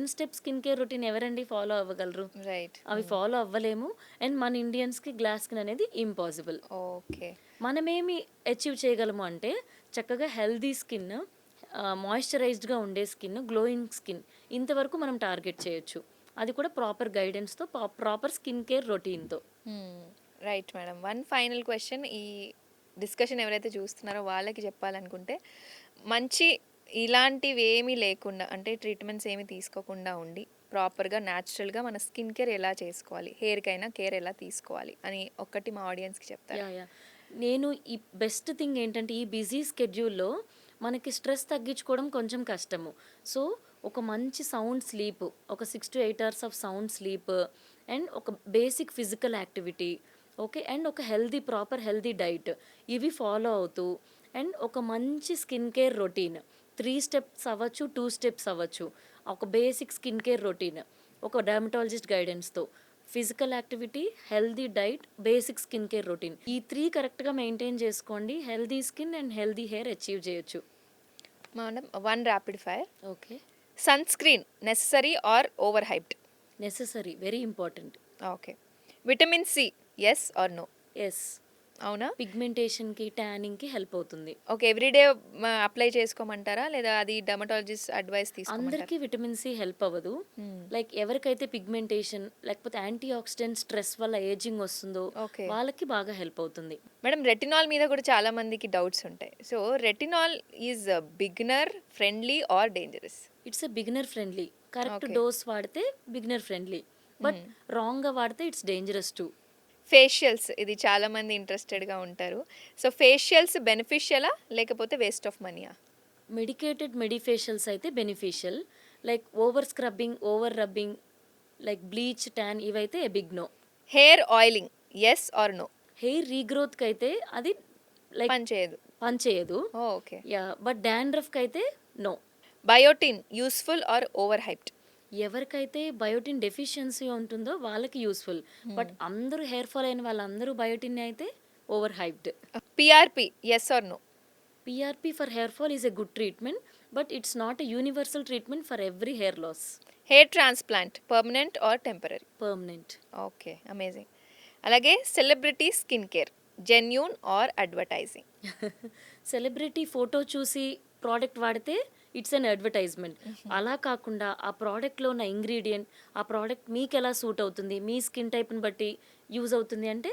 స్టెప్ స్కిన్ కేర్ రొటీన్ ఎవరండి ఫాలో అవ్వగలరు? రైట్. అవి ఫాలో అవ్వలేము. అండ్ మన ఇండియన్స్‌కి గ్లాస్ స్కిన్ అనేది ఇంపాసిబుల్. ఓకే. మనమేమి అచీవ్ చేయగలము అంటే చక్కగా హెల్తీ స్కిన్, మాయిశ్చరైజ్డ్‌గా ఉండే స్కిన్, గ్లోయింగ్ స్కిన్ ఇంతవరకు మనం టార్గెట్ చేయొచ్చు. అది కూడా ప్రాపర్ గైడెన్స్‌తో, ప్రాపర్ స్కిన్ కేర్ రొటీన్‌తో. Right madam. One final question ఈ డిస్కషన్ ఎవరైతే చూస్తున్నారో వాళ్ళకి చెప్పాలనుకుంటే, మంచి ఇలాంటివి ఏమీ లేకుండా అంటే ట్రీట్మెంట్స్ ఏమి తీసుకోకుండా ఉండి ప్రాపర్‌గా న్యాచురల్‌గా మన స్కిన్ కేర్ ఎలా చేసుకోవాలి? హెయిర్‌కైనా కేర్ ఎలా తీసుకోవాలి? అని ఒక్కటి మా ఆడియన్స్‌కి చెప్తారా? యాహ్! నేను ఈ బెస్ట్ థింగ్ ఏంటంటే ఈ బిజీ స్కెడ్యూల్‌లో మనకి స్ట్రెస్ తగ్గించుకోవడం కొంచెం కష్టము. సో, ఒక మంచి సౌండ్ స్లీప్, ఒక 6-8 hours of sound sleep and ఒక basic physical activity, okay. And ఒక ప్రాపర్ హెల్తీ డైట్ ఇవి ఫాలో అవుతూ అండ్ ఒక మంచి స్కిన్ కేర్ రొటీన్ 3 స్టెప్స్ అవ్వచ్చు, 2 స్టెప్స్ అవ్వచ్చు. ఒక బేసిక్ స్కిన్ కేర్ రొటీన్ ఒక డెర్మటాలజిస్ట్ గైడెన్స్‌తో physical activity, healthy diet, basic skin care routine. ఈ 3 కరెక్ట్‌గా మెయింటైన్ చేసుకోండి. Healthy skin and healthy hair achieve చేయొచ్చు. Madam 1 rapid fire. Okay. Sunscreen necessary or overhyped? Necessary. Very important. Okay. Vitamin C yes or no? Yes. అవునా? పిగ్మెంటేషన్‌కి, ట్యానింగ్‌కి help అవుతుంది. Okay. Everyday apply చేసుకోమంటారా? లేదా అది dermatologist advice తీసుకోమంటారా? అందరికీ విటమిన్ సి హెల్ప్ అవ్వదు. లైక్ ఎవరికైతే పిగ్మెంటేషన్ లేకపోతే యాంటీ ఆక్సిడెంట్ స్ట్రెస్ వల్ల ఏజింగ్ వస్తుందో ఓకే. వాళ్ళకి బాగా హెల్ప్ అవుతుంది. మేడం రెటినాల్ మీద కూడా చాలా మందికి డౌట్స్ ఉంటాయి. So retinol is beginner friendly or dangerous? It's a beginner friendly. Correct Okay. Dose వాడితే బిగినర్ ఫ్రెండ్లీ. బట్ రాంగ్‌గా వాడితే ఇట్స్ డేంజరస్ టు. ఫేషియల్స్ ఇది చాలా మంది ఇంట్రెస్టెడ్గా ఉంటారు. సో ఫేషియల్స్ బెనిఫిషియలా లేకపోతే వేస్ట్ ఆఫ్ మనీయా? మెడికేటెడ్ మెడిఫేషియల్స్ అయితే beneficial. Like over scrubbing, over rubbing, like bleach, tan ఇవైతే a big no. Hair oiling yes or no? Hair రీగ్రోత్‌కి అయితే అది లైక్ పని చేయదు. పనిచేయదు. ఓకే. బట్ డాండ్రఫ్‌కి అయితే no. Biotin useful or overhyped? ఎవరికైతే బయోటిన్ డెఫిషియన్సీ ఉంటుందో వాళ్ళకి యూస్ఫుల్. బట్ అందరూ హెయిర్ ఫాల్ అయిన వాళ్ళందరూ బయోటిన్ అయితే overhyped. PRP yes or no? PRP for hair fall is a good treatment, but it's not a universal treatment for every hair loss. Hair transplant permanent or temporary? Permanent. Okay, amazing. అలాగే celebrity skin care genuine or advertising? Celebrity photo చూసి product వాడితే it's an advertisement. అలా కాకుండా ఆ ప్రోడక్ట్లో ఉన్న ingredient, ఆ product మీకు ఎలా సూట్ అవుతుంది, మీ స్కిన్ టైప్ని బట్టి యూజ్ అవుతుంది అంటే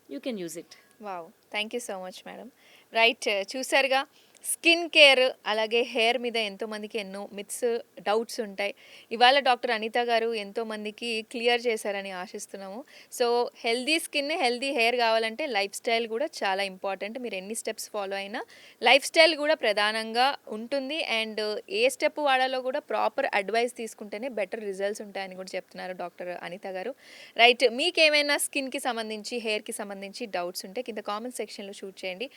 you can use it. Wow, thank you so much madam. Right, చూసారుగా స్కిన్ కేర్ అలాగే హెయిర్ మీద ఎంతోమందికి ఎన్నో మిత్స్ డౌట్స్ ఉంటాయి. ఇవాళ డాక్టర్ అనిత గారు ఎంతోమందికి క్లియర్ చేశారని ఆశిస్తున్నాము. So healthy skin healthy hair కావాలంటే లైఫ్ స్టైల్ కూడా చాలా ఇంపార్టెంట్. మీరు ఎన్ని స్టెప్స్ ఫాలో అయినా లైఫ్ స్టైల్ కూడా ప్రధానంగా ఉంటుంది. అండ్ ఏ స్టెప్ వాడాలో కూడా ప్రాపర్ అడ్వైస్ తీసుకుంటేనే బెటర్ రిజల్ట్స్ ఉంటాయని కూడా చెప్తున్నారు డాక్టర్ అనిత గారు. రైట్, మీకేమైనా స్కిన్కి సంబంధించి హెయిర్కి సంబంధించి డౌట్స్ ఉంటే కింద కామెంట్ సెక్షన్లో షూట్ చేయండి.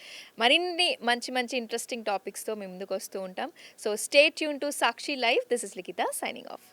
మరిన్ని మంచి మంచి ఇంట్రెస్టింగ్ టాపిక్స్తో మేము ముందుకు వస్తూ ఉంటాం. So stay tune to Sakshi live. This is Likhita signing of.